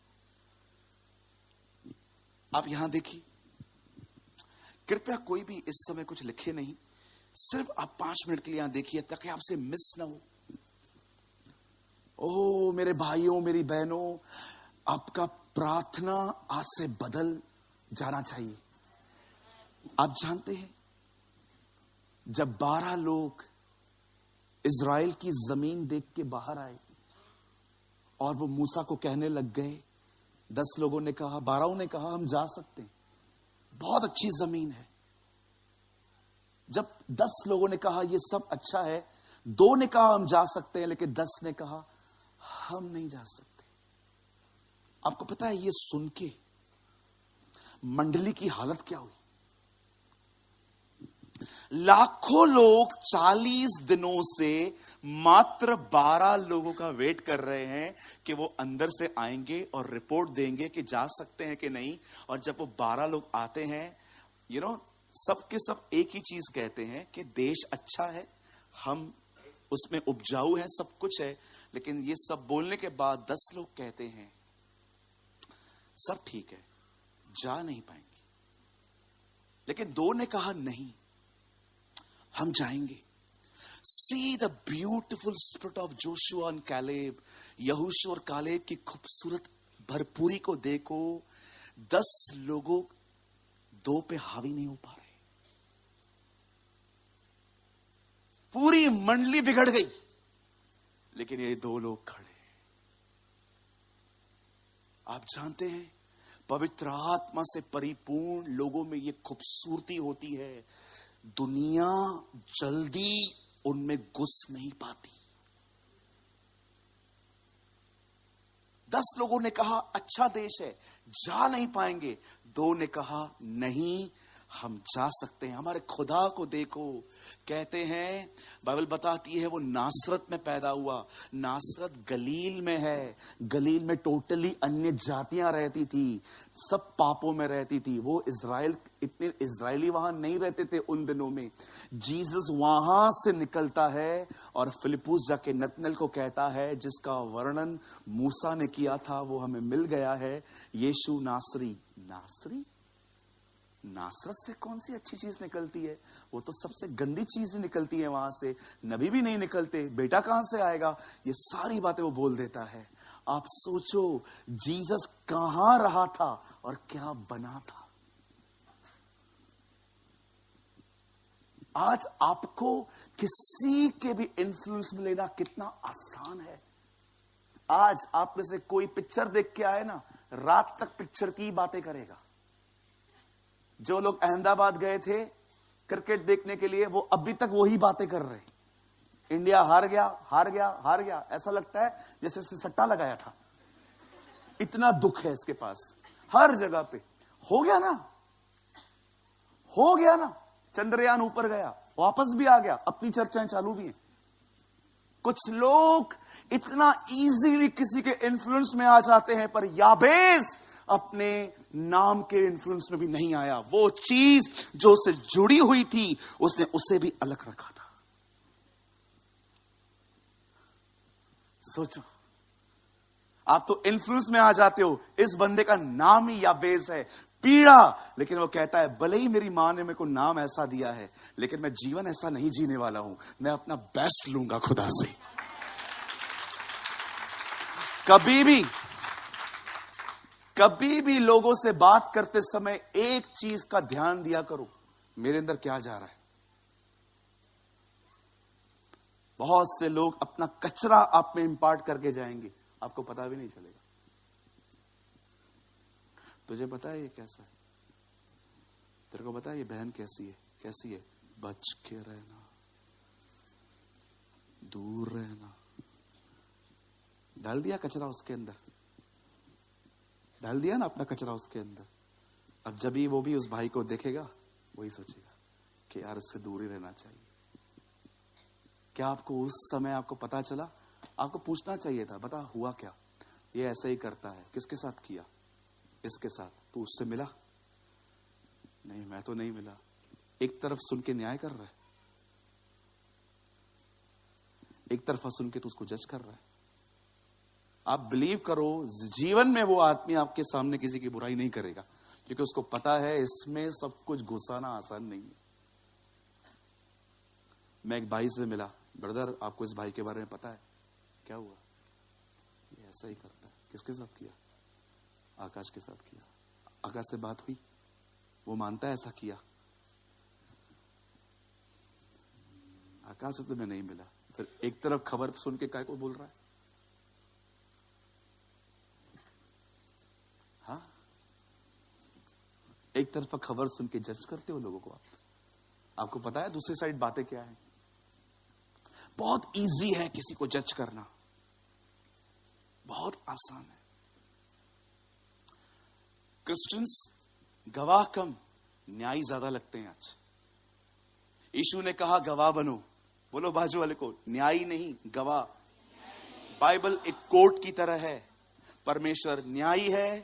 आप यहां देखिए, कृपया कोई भी इस समय कुछ लिखे नहीं, सिर्फ आप 5 मिनट के लिए यहां देखिए ताकि आपसे मिस ना हो। ओह मेरे भाइयों मेरी बहनों, आपका प्रार्थना आज से बदल जाना चाहिए। आप जानते हैं जब 12 लोग इज़राइल की जमीन देख के बाहर आए और वो मूसा को कहने लग गए, 10 लोगों ने कहा, 12 ने कहा हम जा सकते हैं, बहुत अच्छी जमीन है। जब 10 लोगों ने कहा ये सब अच्छा है, 2 ने कहा हम जा सकते हैं, लेकिन 10 ने कहा हम नहीं जा सकते। आपको पता है ये सुन के मंडली की हालत क्या हुई। लाखों लोग 40 दिनों से मात्र 12 लोगों का वेट कर रहे हैं कि वो अंदर से आएंगे और रिपोर्ट देंगे कि जा सकते हैं कि नहीं। और जब वो 12 लोग आते हैं, सब के सब एक ही चीज कहते हैं कि देश अच्छा है, हम उसमें उपजाऊ हैं, सब कुछ है। लेकिन ये सब बोलने के बाद 10 लोग कहते हैं सब ठीक है, जा नहीं पाएंगे। लेकिन 2 ने कहा नहीं, हम जाएंगे। See the beautiful spirit of Joshua and Caleb. यहोशू और कालेब की खूबसूरत भरपूरी को देखो। 10 लोगों 2 पे हावी नहीं हो पा रहे, पूरी मंडली बिगड़ गई, लेकिन ये 2 लोग खड़े। आप जानते हैं पवित्र आत्मा से परिपूर्ण लोगों में ये खूबसूरती होती है, दुनिया जल्दी उनमें घुस नहीं पाती। 10 लोगों ने कहा अच्छा देश है, जा नहीं पाएंगे। 2 ने कहा नहीं, हम जा सकते हैं। हमारे खुदा को देखो, कहते हैं बाइबल बताती है वो नासरत में पैदा हुआ। नासरत गलील में है। गलील में टोटली अन्य जातियां रहती थी, सब पापों में रहती थी। वो इजराइल, इतने इजरायली वहां नहीं रहते थे उन दिनों में। जीसस वहां से निकलता है और फिलिप्पुस जाके नतनएल को कहता है जिसका वर्णन मूसा ने किया था वो हमें मिल गया है, यीशु नासरी। नासरी, नासरत से कौन सी अच्छी चीज निकलती है? वो तो सबसे गंदी चीज निकलती है वहां से। नबी भी नहीं निकलते, बेटा कहां से आएगा? ये सारी बातें वो बोल देता है। आप सोचो जीसस कहां रहा था और क्या बना था। आज आपको किसी के भी इन्फ्लुएंस में लेना कितना आसान है। आज आप में से कोई पिक्चर देख के आए ना, रात तक पिक्चर की बातें करेगा। जो लोग अहमदाबाद गए थे क्रिकेट देखने के लिए, वो अभी तक वही बातें कर रहे। इंडिया हार गया, हार गया, हार गया, ऐसा लगता है जैसे इसे सट्टा लगाया था। इतना दुख है इसके पास हर जगह पे। हो गया ना, हो गया ना, चंद्रयान ऊपर गया, वापस भी आ गया, अपनी चर्चाएं चालू भी हैं। कुछ लोग इतना इजीली किसी के इन्फ्लुएंस में आ जाते हैं, पर याबेस अपने नाम के इन्फ्लुएंस में भी नहीं आया। वो चीज जो उससे जुड़ी हुई थी उसने उसे भी अलग रखा था। सोचो, आप तो इन्फ्लुएंस में आ जाते हो। इस बंदे का नाम ही याबेस है, पीड़ा। लेकिन वो कहता है भले ही मेरी मां ने मेरे को नाम ऐसा दिया है, लेकिन मैं जीवन ऐसा नहीं जीने वाला हूं। मैं अपना बेस्ट लूंगा खुदा से। कभी भी लोगों से बात करते समय एक चीज का ध्यान दिया करो, मेरे अंदर क्या जा रहा है। बहुत से लोग अपना कचरा आप में इंपार्ट करके जाएंगे, आपको पता भी नहीं चलेगा। तुझे पता है ये कैसा है, तेरे को पता है ये बहन कैसी है, कैसी है। बच के रहना, दूर रहना। डाल दिया कचरा उसके अंदर, डाल दिया ना अपना कचरा उसके अंदर। अब जब ही वो भी उस भाई को देखेगा, वही सोचेगा कि यार इससे दूर ही रहना चाहिए। क्या आपको उस समय आपको पता चला? आपको पूछना चाहिए था, बता हुआ क्या। ये ऐसा ही करता है। किसके साथ किया? इसके साथ। तू उससे मिला? नहीं, मैं तो नहीं मिला। एक तरफ सुन के न्याय कर रहा है, एक तरफा सुन के तू उसको जज कर रहा है। आप बिलीव करो, जीवन में वो आदमी आपके सामने किसी की बुराई नहीं करेगा, क्योंकि उसको पता है इसमें सब कुछ घुसाना आसान नहीं है। मैं एक भाई से मिला, ब्रदर आपको इस भाई के बारे में पता है? क्या हुआ? ये ऐसा ही करता है। किसके साथ किया? आकाश के साथ किया। आकाश से बात हुई, वो मानता है ऐसा किया। आकाश से तो मैं नहीं मिला। फिर एक तरफ खबर सुन के काय को बोल रहा है? हाँ, एक तरफा खबर सुन के जज करते हो लोगों को आप। आपको पता है दूसरी साइड बातें क्या है। बहुत इजी है किसी को जज करना, बहुत आसान है। क्रिश्चियंस गवाह कम, न्यायी ज्यादा लगते हैं आज। यीशु ने कहा गवाह बनो। बोलो बाजू वाले को, न्यायी नहीं, गवाह। बाइबल एक कोर्ट की तरह है। परमेश्वर न्यायी है,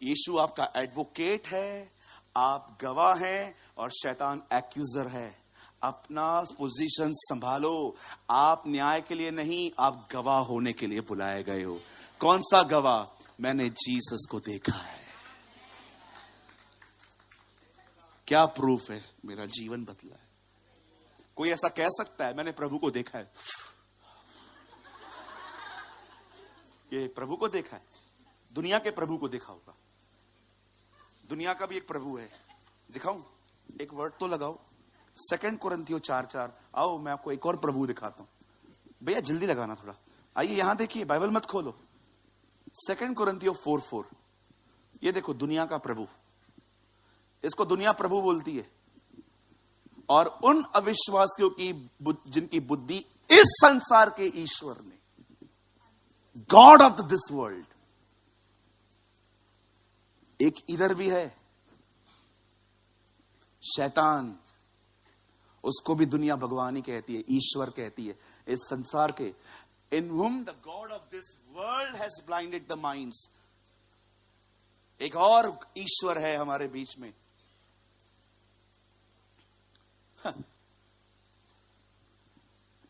यीशु आपका एडवोकेट है, आप गवाह हैं और शैतान एक्यूजर है। अपना पोजीशन संभालो। आप न्याय के लिए नहीं, आप गवाह होने के लिए बुलाए गए हो। कौन सा गवाह? मैंने जीसस को देखा है। क्या प्रूफ है? मेरा जीवन बदला है। कोई ऐसा कह सकता है मैंने प्रभु को देखा है? ये प्रभु को देखा है? दुनिया के प्रभु को देखा होगा। दुनिया का भी एक प्रभु है। दिखाऊं? एक वर्ड तो लगाओ। 2 कुरिन्थियों 4:4। आओ मैं आपको एक और प्रभु दिखाता हूं। भैया जल्दी लगाना थोड़ा। आइए यहां देखिए, बाइबल मत खोलो। 2 कुरिन्थियों 4:4। ये देखो, दुनिया का प्रभु। इसको दुनिया प्रभु बोलती है। और उन अविश्वासियों की जिनकी बुद्धि इस संसार के ईश्वर ने, गॉड ऑफ दिस वर्ल्ड, एक इधर भी है शैतान। उसको भी दुनिया भगवानी कहती है, ईश्वर कहती है। इस संसार के, इन whom the God of this world has blinded the minds। एक और ईश्वर है हमारे बीच में।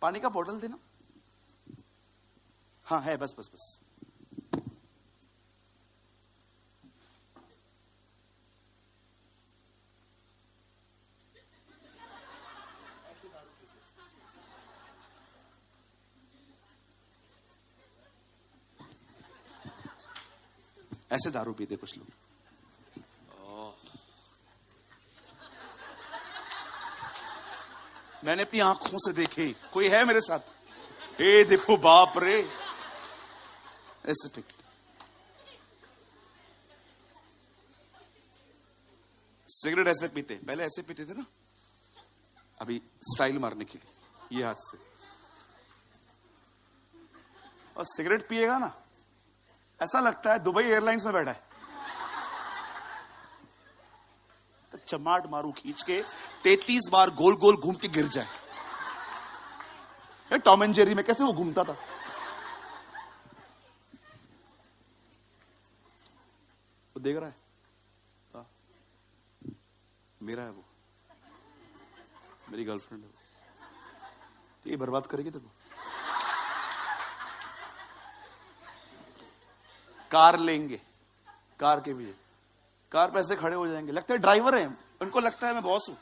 पानी का बोतल देना। हाँ है, बस बस बस। ऐसे दारू पीते कुछ लोग। मैंने अपनी आंखों से देखे। कोई है मेरे साथ? ए देखो, बाप रे, ऐसे पीते। सिगरेट ऐसे पीते। पहले ऐसे पीते थे ना, अभी स्टाइल मारने के लिए ये हाथ से। और सिगरेट पिएगा ना, ऐसा लगता है दुबई एयरलाइंस में बैठा है। तो चमाट मारू खींच के 33 बार गोल गोल घूम के गिर जाए। टॉम एंड जेरी में कैसे वो घूमता था। वो देख रहा है, हाँ, मेरा है वो, मेरी गर्लफ्रेंड है वो, ये बर्बाद करेगी तेरे को। कार लेंगे, कार के भी, कार पे ऐसे खड़े हो जाएंगे, लगता है ड्राइवर है, उनको लगता है मैं बॉस हूं,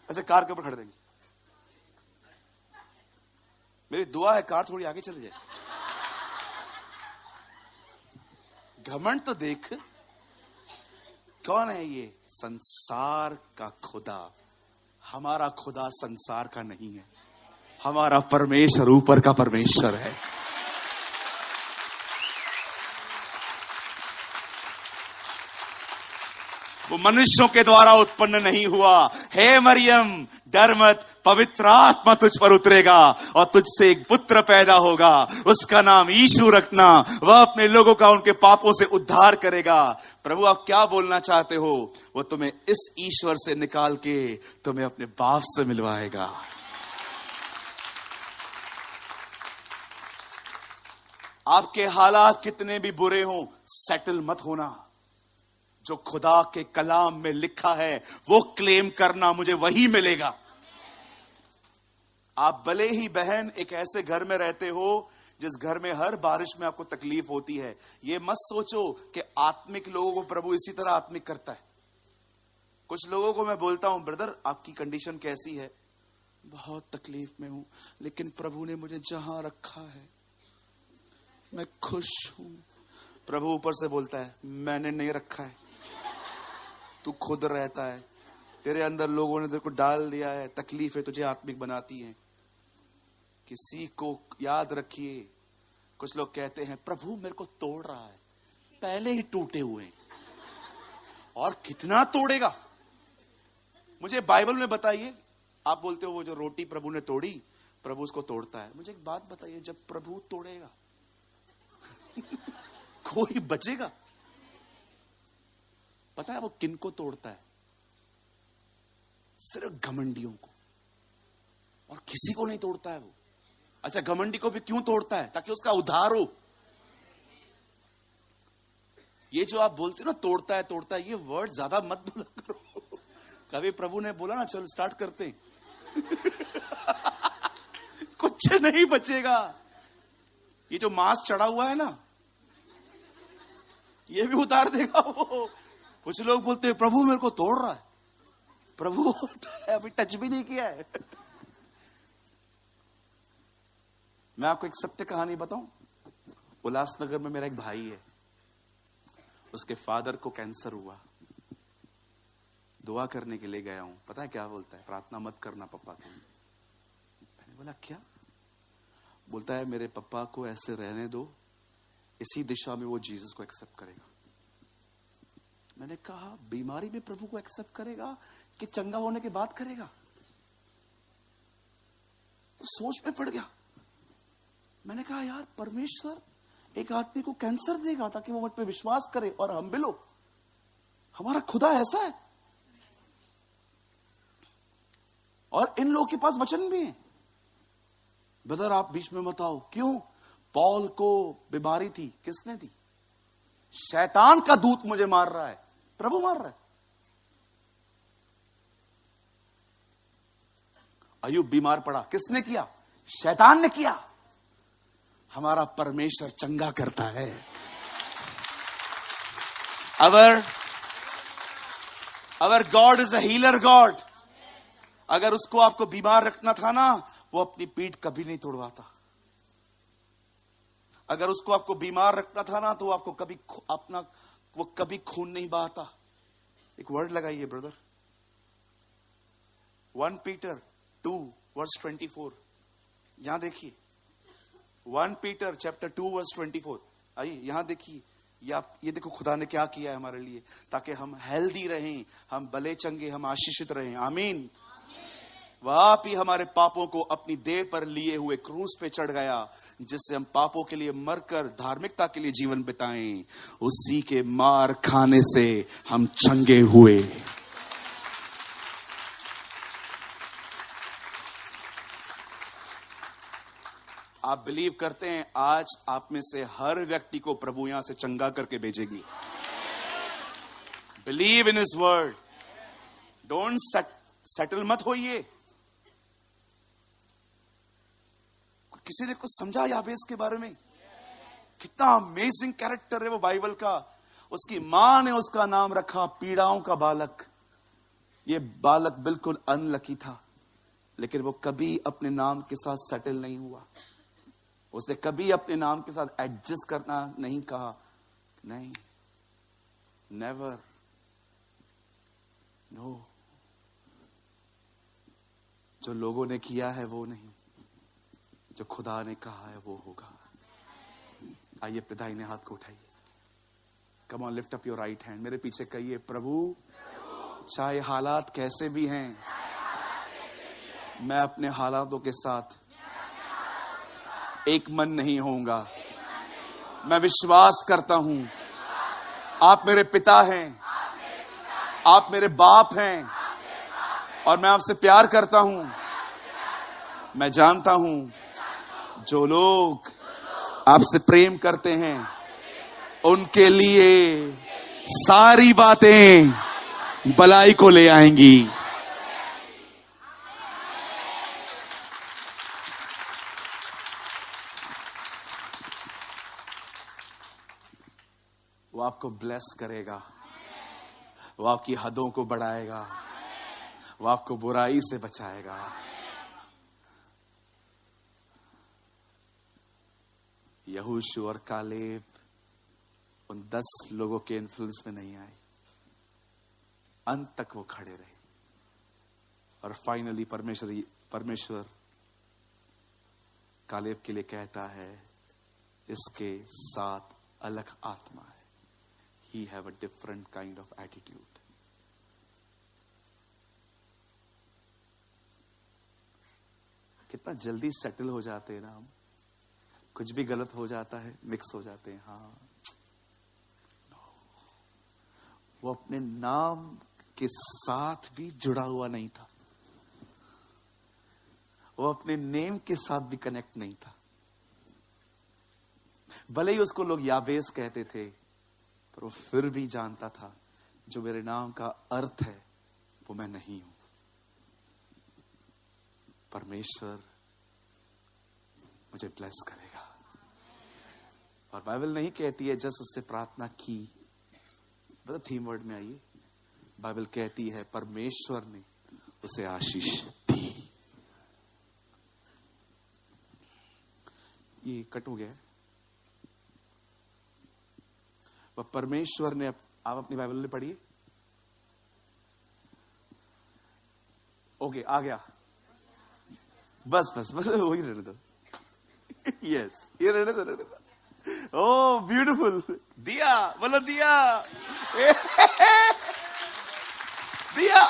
ऐसे कार के ऊपर खड़े देंगे। मेरी दुआ है कार थोड़ी आगे चली जाए। घमंड तो देख, कौन है ये? संसार का खुदा। हमारा खुदा संसार का नहीं है, हमारा परमेश्वर ऊपर का परमेश्वर है। वो मनुष्यों के द्वारा उत्पन्न नहीं हुआ। हे मरियम, डर मत, पवित्र आत्मा तुझ पर उतरेगा और तुझसे एक पुत्र पैदा होगा, उसका नाम यीशु रखना। वह अपने लोगों का उनके पापों से उद्धार करेगा। प्रभु आप क्या बोलना चाहते हो? वो तुम्हें इस ईश्वर से निकाल के तुम्हें अपने बाप से मिलवाएगा। आपके हालात कितने भी बुरे हों, सेटल मत होना। जो खुदा के कलाम में लिखा है वो क्लेम करना, मुझे वही मिलेगा। आप भले ही बहन एक ऐसे घर में रहते हो जिस घर में हर बारिश में आपको तकलीफ होती है, ये मत सोचो कि आत्मिक लोगों को प्रभु इसी तरह आत्मिक करता है। कुछ लोगों को मैं बोलता हूं, ब्रदर आपकी कंडीशन कैसी है? बहुत तकलीफ में हूं, लेकिन प्रभु ने मुझे जहां रखा है मैं खुश हूं। प्रभु ऊपर से बोलता है, मैंने नहीं रखा है, तू खुद रहता है, तेरे अंदर लोगों ने तेरे को डाल दिया है, तकलीफें तुझे आत्मिक बनाती हैं। किसी को याद रखिए, कुछ लोग कहते हैं प्रभु मेरे को तोड़ रहा है, पहले ही टूटे हुए हैं और कितना तोड़ेगा। मुझे बाइबल में बताइए, आप बोलते हो वो जो रोटी प्रभु ने तोड़ी, प्रभु उसको तोड़ता है। मुझे एक बात बताइए, जब प्रभु तोड़ेगा कोई बचेगा? पता है वो किन को तोड़ता है? सिर्फ घमंडियों को, और किसी को नहीं तोड़ता है वो। अच्छा, घमंडी को भी क्यों तोड़ता है? ताकि उसका उद्धार हो। ये जो आप बोलते हो ना तोड़ता है, ये वर्ड ज्यादा मत बोला करो। कभी प्रभु ने बोला ना चल स्टार्ट करते हैं कुछ नहीं बचेगा। ये जो मांस चढ़ा हुआ है ना, ये भी उतार देगा वो। कुछ लोग बोलते हैं प्रभु मेरे को तोड़ रहा है, प्रभु बोलता है अभी टच भी नहीं किया है। मैं आपको एक सत्य कहानी बताऊं। उल्लासनगर में मेरा एक भाई है, उसके फादर को कैंसर हुआ। दुआ करने के लिए गया हूं। पता है क्या बोलता है? प्रार्थना मत करना पापा के लिए। मैंने बोला क्या? बोलता है मेरे पापा को ऐसे रहने दो, इसी दिशा में वो जीसस को एक्सेप्ट करेगा। मैंने कहा बीमारी में प्रभु को एक्सेप्ट करेगा कि चंगा होने के बाद करेगा? तो सोच में पड़ गया। मैंने कहा यार, परमेश्वर एक आदमी को कैंसर देगा ताकि वो मुझ पे विश्वास करे और हम बिलो। हमारा खुदा ऐसा है। और इन लोगों के पास वचन भी है। ब्रदर आप बीच में मत आओ। क्यों? पौल को बीमारी थी, किसने दी? शैतान का दूत मुझे मार रहा है, प्रभु मार रहा है। अय्यूब बीमार पड़ा, किसने किया? शैतान ने किया। हमारा परमेश्वर चंगा करता है। Our God is a healer God. अगर उसको आपको बीमार रखना था ना, वो अपनी पीठ कभी नहीं तोड़वाता। अगर उसको आपको बीमार रखना था ना, तो आपको कभी खून नहीं बहाता। एक वर्ड लगाइए ब्रदर, 1 पीटर 2 वर्स 24। यहां देखिए, 1 पीटर चैप्टर 2 वर्स 24। आइए यहां देखिए, ये देखो खुदा ने क्या किया है हमारे लिए, ताकि हम हेल्दी रहें, हम भले चंगे, हम आशीषित रहें। आमीन। वह आप ही हमारे पापों को अपनी देह पर लिए हुए क्रूस पे चढ़ गया, जिससे हम पापों के लिए मरकर धार्मिकता के लिए जीवन बिताएं। उसी के मार खाने से हम चंगे हुए। आप बिलीव करते हैं आज आप में से हर व्यक्ति को प्रभु यहां से चंगा करके भेजेगी? Believe in his word. Don't settle मत होइए। किसी ने कुछ समझा याबेस के बारे में? कितना अमेजिंग कैरेक्टर है वो बाइबल का। उसकी मां ने उसका नाम रखा पीड़ाओं का बालक। ये बालक बिल्कुल अनलकी था, लेकिन वो कभी अपने नाम के साथ सेटल नहीं हुआ। उसने कभी अपने नाम के साथ एडजस्ट करना नहीं कहा। नहीं, नेवर, नो। जो लोगों ने किया है वो नहीं, जो खुदा ने कहा है वो होगा। आइए अपने दाहिने हाथ को उठाइए। Come on, lift up your right hand. मेरे पीछे कहिए, प्रभु चाहे हालात कैसे भी हैं, मैं अपने हालातों के साथ एक मन नहीं होऊंगा। मैं विश्वास करता हूं आप मेरे पिता हैं, आप मेरे बाप हैं, और मैं आपसे प्यार करता हूं। मैं जानता हूं जो लोग आपसे प्रेम करते हैं उनके लिए सारी बातें भलाई को ले आएंगी। वो आपको ब्लेस करेगा, वो आपकी हदों को बढ़ाएगा, वो आपको बुराई से बचाएगा। यहोशू और कालेब उन 10 लोगों के इन्फ्लुएंस में नहीं आए, अंत तक वो खड़े रहे। और फाइनली परमेश्वर कालेब के लिए कहता है, इसके साथ अलग आत्मा है। He have a different kind of attitude. कितना जल्दी सेटल हो जाते हैं ना हम। कुछ भी गलत हो जाता है मिक्स हो जाते हैं। हाँ, वो अपने नाम के साथ भी जुड़ा हुआ नहीं था, वो अपने नेम के साथ भी कनेक्ट नहीं था। भले ही उसको लोग याबेस कहते थे, पर वो फिर भी जानता था जो मेरे नाम का अर्थ है वो मैं नहीं हूं। परमेश्वर मुझे ब्लेस करेगा। और बाइबल नहीं कहती है जस्ट उससे प्रार्थना की। बता थीम वर्ड में आइए। बाइबल कहती है परमेश्वर ने उसे आशीष दी। ये कट हो गया। वह परमेश्वर ने, आप अपनी बाइबल में पढ़िए। ओके, आ गया। बस बस बस वही रहने दो। यस, ये रहने दो। ओ ब्यूटीफुल। दिया, बोलो दिया। दिया।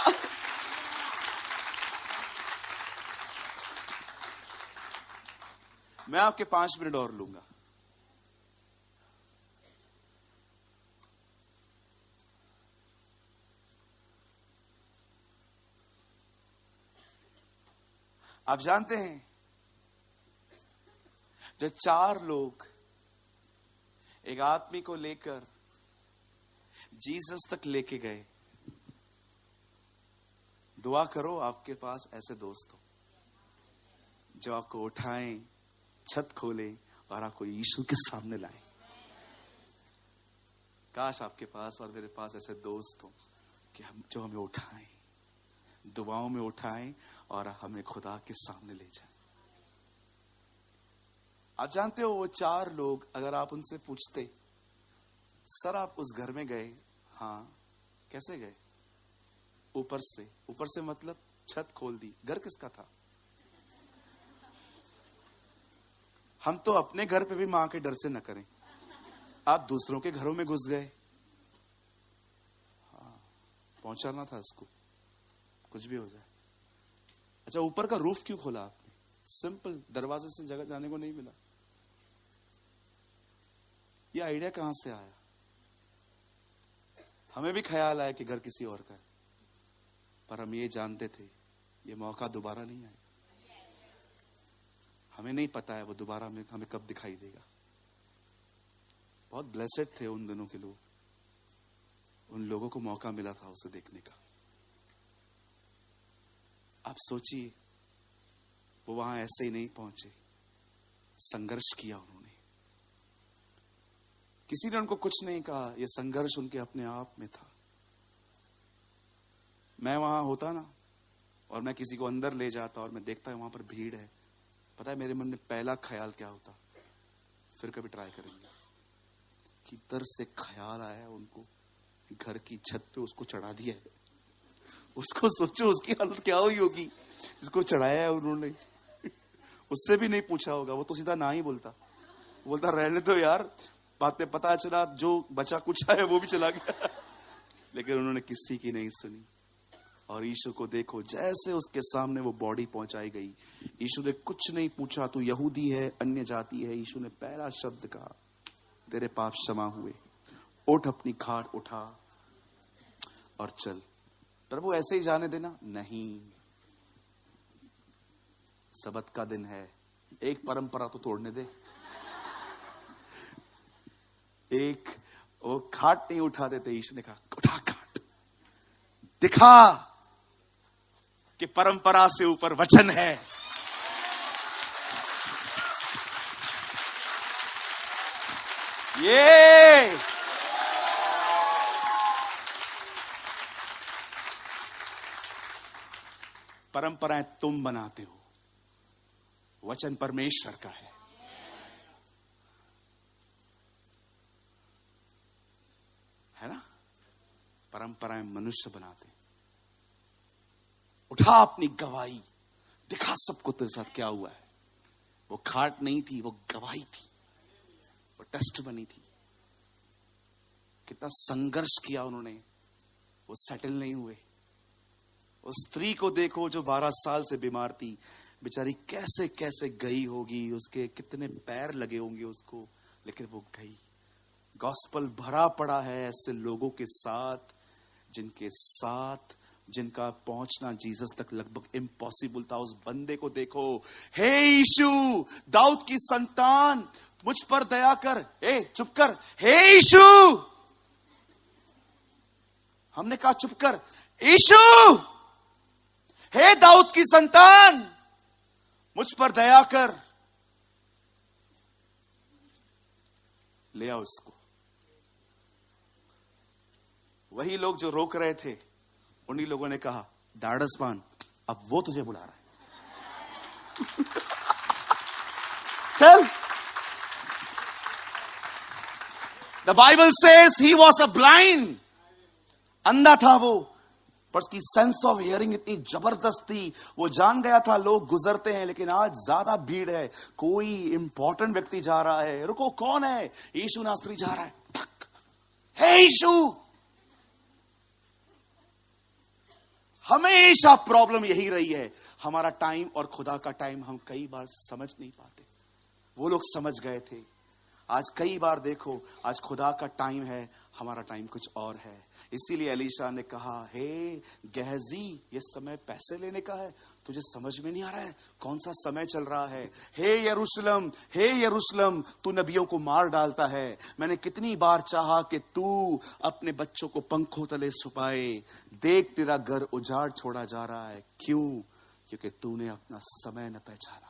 मैं आपके 5 मिनट और लूंगा। आप जानते हैं जो 4 लोग एक आदमी को लेकर जीसस तक लेके गए, दुआ करो आपके पास ऐसे दोस्त हो जो आपको उठाएं, छत खोले और आपको यीशु के सामने लाएं। काश आपके पास और मेरे पास ऐसे दोस्त हो कि हम जो हमें उठाएं, दुआओं में उठाएं और हमें खुदा के सामने ले जाएं। आप जानते हो वो 4 लोग, अगर आप उनसे पूछते, सर आप उस घर में गए? हाँ। कैसे गए? ऊपर से। ऊपर से मतलब छत खोल दी। घर किसका था? हम तो अपने घर पे भी मां के डर से न करें, आप दूसरों के घरों में घुस गए। हाँ, पहुंचाना था इसको, कुछ भी हो जाए। अच्छा, ऊपर का रूफ क्यों खोला आपने? सिंपल, दरवाजे से जगह जाने को नहीं मिला। ये आइडिया कहां से आया? हमें भी ख्याल आया कि घर किसी और का है, पर हम ये जानते थे ये मौका दोबारा नहीं आएगा। हमें नहीं पता है वो दोबारा हमें कब दिखाई देगा। बहुत ब्लेसेड थे उन दिनों के लोग, उन लोगों को मौका मिला था उसे देखने का। आप सोचिए, वो वहां ऐसे ही नहीं पहुंचे, संघर्ष किया उन्होंने। किसी ने उनको कुछ नहीं कहा, यह संघर्ष उनके अपने आप में था। मैं वहां होता ना और मैं किसी को अंदर ले जाता और मैं देखता है वहां पर भीड़ है, पता है मेरे मन में पहला ख्याल क्या होता? फिर कभी ट्राई करेंगे। किधर से ख्याल आया उनको, घर की छत पे उसको चढ़ा दिया है। उसको सोचो उसकी हालत क्या हुई होगी, इसको चढ़ाया है उन्होंने। उससे भी नहीं पूछा होगा, वो तो सीधा ना ही बोलता रहने दो यार, बातें पता चला जो बचा कुछ है वो भी चला गया। लेकिन उन्होंने किसी की नहीं सुनी। और यीशु को देखो, जैसे उसके सामने वो बॉडी पहुंचाई गई, यीशु ने कुछ नहीं पूछा तू यहूदी है अन्य जाति है। यीशु ने पहला शब्द कहा, तेरे पाप क्षमा हुए, उठ अपनी खाट उठा और चल। प्रभु ऐसे ही जाने देना? नहीं, सबत का दिन है, एक परंपरा तो तोड़ने दे। एक वो खाट नहीं उठा देते। यीशु ने कहा उठा खाट, दिखा कि परंपरा से ऊपर वचन है। ये परंपराएं तुम बनाते हो, वचन परमेश्वर का है ना? परंपराएं मनुष्य बनाते। उठा अपनी गवाही, दिखा सबको तेरे साथ क्या हुआ है। वो खाट नहीं थी, वो गवाही थी, वो टेस्ट बनी थी। कितना संघर्ष किया उन्होंने, वो सेटल नहीं हुए। उस स्त्री को देखो जो 12 साल से बीमार थी, बेचारी कैसे कैसे गई होगी, उसके कितने पैर लगे होंगे उसको, लेकिन वो गई। गॉस्पल भरा पड़ा है ऐसे लोगों के साथ जिनका पहुंचना जीसस तक लगभग इम्पॉसिबल था। उस बंदे को देखो, हे यीशु दाऊद की संतान मुझ पर दया कर। चुप कर, हे यीशु। हमने कहा चुप कर, यीशु हे दाऊद की संतान मुझ पर दया कर। ले आओ इसको। वही लोग जो रोक रहे थे, उन्हीं लोगों ने कहा डाढ़समान, अब वो तुझे बुला रहा है। चल। The Bible says he was a blind, अंधा था वो, पर उसकी सेंस ऑफ हियरिंग इतनी जबरदस्त थी, वो जान गया था लोग गुजरते हैं। लेकिन आज ज्यादा भीड़ है, कोई इंपॉर्टेंट व्यक्ति जा रहा है, रुको कौन है? यीशु नासरी जा रहा है। हे यीशु। हमेशा प्रॉब्लम यही रही है, हमारा टाइम और खुदा का टाइम हम कई बार समझ नहीं पाते। वो लोग समझ गए थे। आज कई बार देखो, आज खुदा का टाइम है, हमारा टाइम कुछ और है। इसीलिए एलीशा ने कहा, हे गहजी, ये समय पैसे लेने का है, तुझे समझ में नहीं आ रहा है कौन सा समय चल रहा है। हे यरूशलेम, तू नबियों को मार डालता है। मैंने कितनी बार चाहा कि तू अपने बच्चों को पंखों तले छुपाए, देख तेरा घर उजाड़ छोड़ा जा रहा है। क्यों? क्योंकि तूने अपना समय न पहचाना।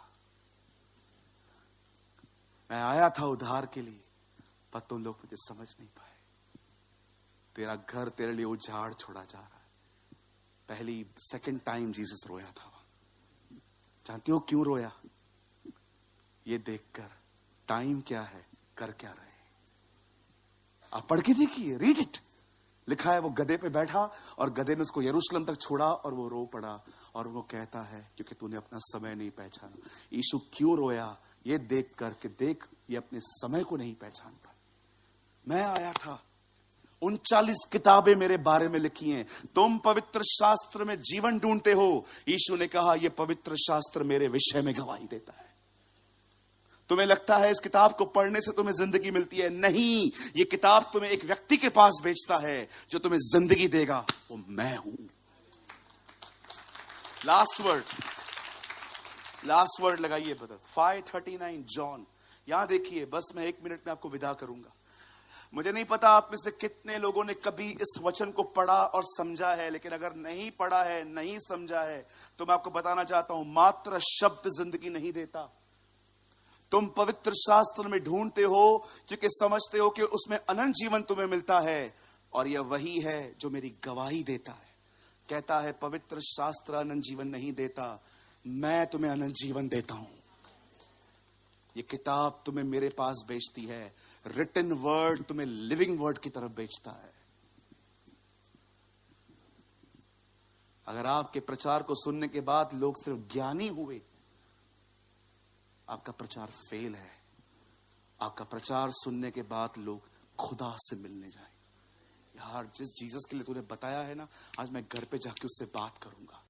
मैं आया था उद्धार के लिए, पर तुम लोग मुझे समझ नहीं पाए। तेरा घर तेरे लिए उजाड़ छोड़ा जा रहा है। सेकंड टाइम जीसस रोया था। जानते हो क्यों रोया? ये देखकर टाइम क्या है, कर क्या रहे। आप पढ़ के देखिए, रीड इट। लिखा है वो गधे पे बैठा और गधे ने उसको यरूशलेम तक छोड़ा और वो रो पड़ा। और वो कहता है क्योंकि तूने अपना समय नहीं पहचाना। यीशु क्यों रोया? ये देख करके, देख ये अपने समय को नहीं पहचान पाए। मैं आया था, 39 किताबें मेरे बारे में लिखी हैं। तुम पवित्र शास्त्र में जीवन ढूंढते हो। यीशु ने कहा ये पवित्र शास्त्र मेरे विषय में गवाही देता है। तुम्हें लगता है इस किताब को पढ़ने से तुम्हें जिंदगी मिलती है? नहीं, ये किताब तुम्हें एक व्यक्ति के पास भेजता है जो तुम्हें जिंदगी देगा। वो मैं हूं। लास्ट वर्ड, लास्ट वर्ड लगाइए ब्रदर, 5:39 जॉन। यहां देखिए, बस मैं 1 मिनट में आपको विदा करूंगा। मुझे नहीं पता आप में से कितने लोगों ने कभी इस वचन को पढ़ा और समझा है, लेकिन अगर नहीं पढ़ा है, नहीं समझा है, तो मैं आपको बताना चाहता हूं, मात्र शब्द जिंदगी नहीं देता। तुम पवित्र शास्त्र में ढूंढते हो क्योंकि समझते हो कि उसमें अनंत जीवन तुम्हें मिलता है, और यह वही है जो मेरी गवाही देता है। कहता है पवित्र शास्त्र अनंत जीवन नहीं देता, मैं तुम्हें अनंत जीवन देता हूं। ये किताब तुम्हें मेरे पास बेचती है, रिटन वर्ड तुम्हें लिविंग वर्ड की तरफ बेचता है। अगर आपके प्रचार को सुनने के बाद लोग सिर्फ ज्ञानी हुए, आपका प्रचार फेल है। आपका प्रचार सुनने के बाद लोग खुदा से मिलने जाए। यार, जिस जीसस के लिए तूने बताया है ना, आज मैं घर पे जाके उससे बात करूंगा।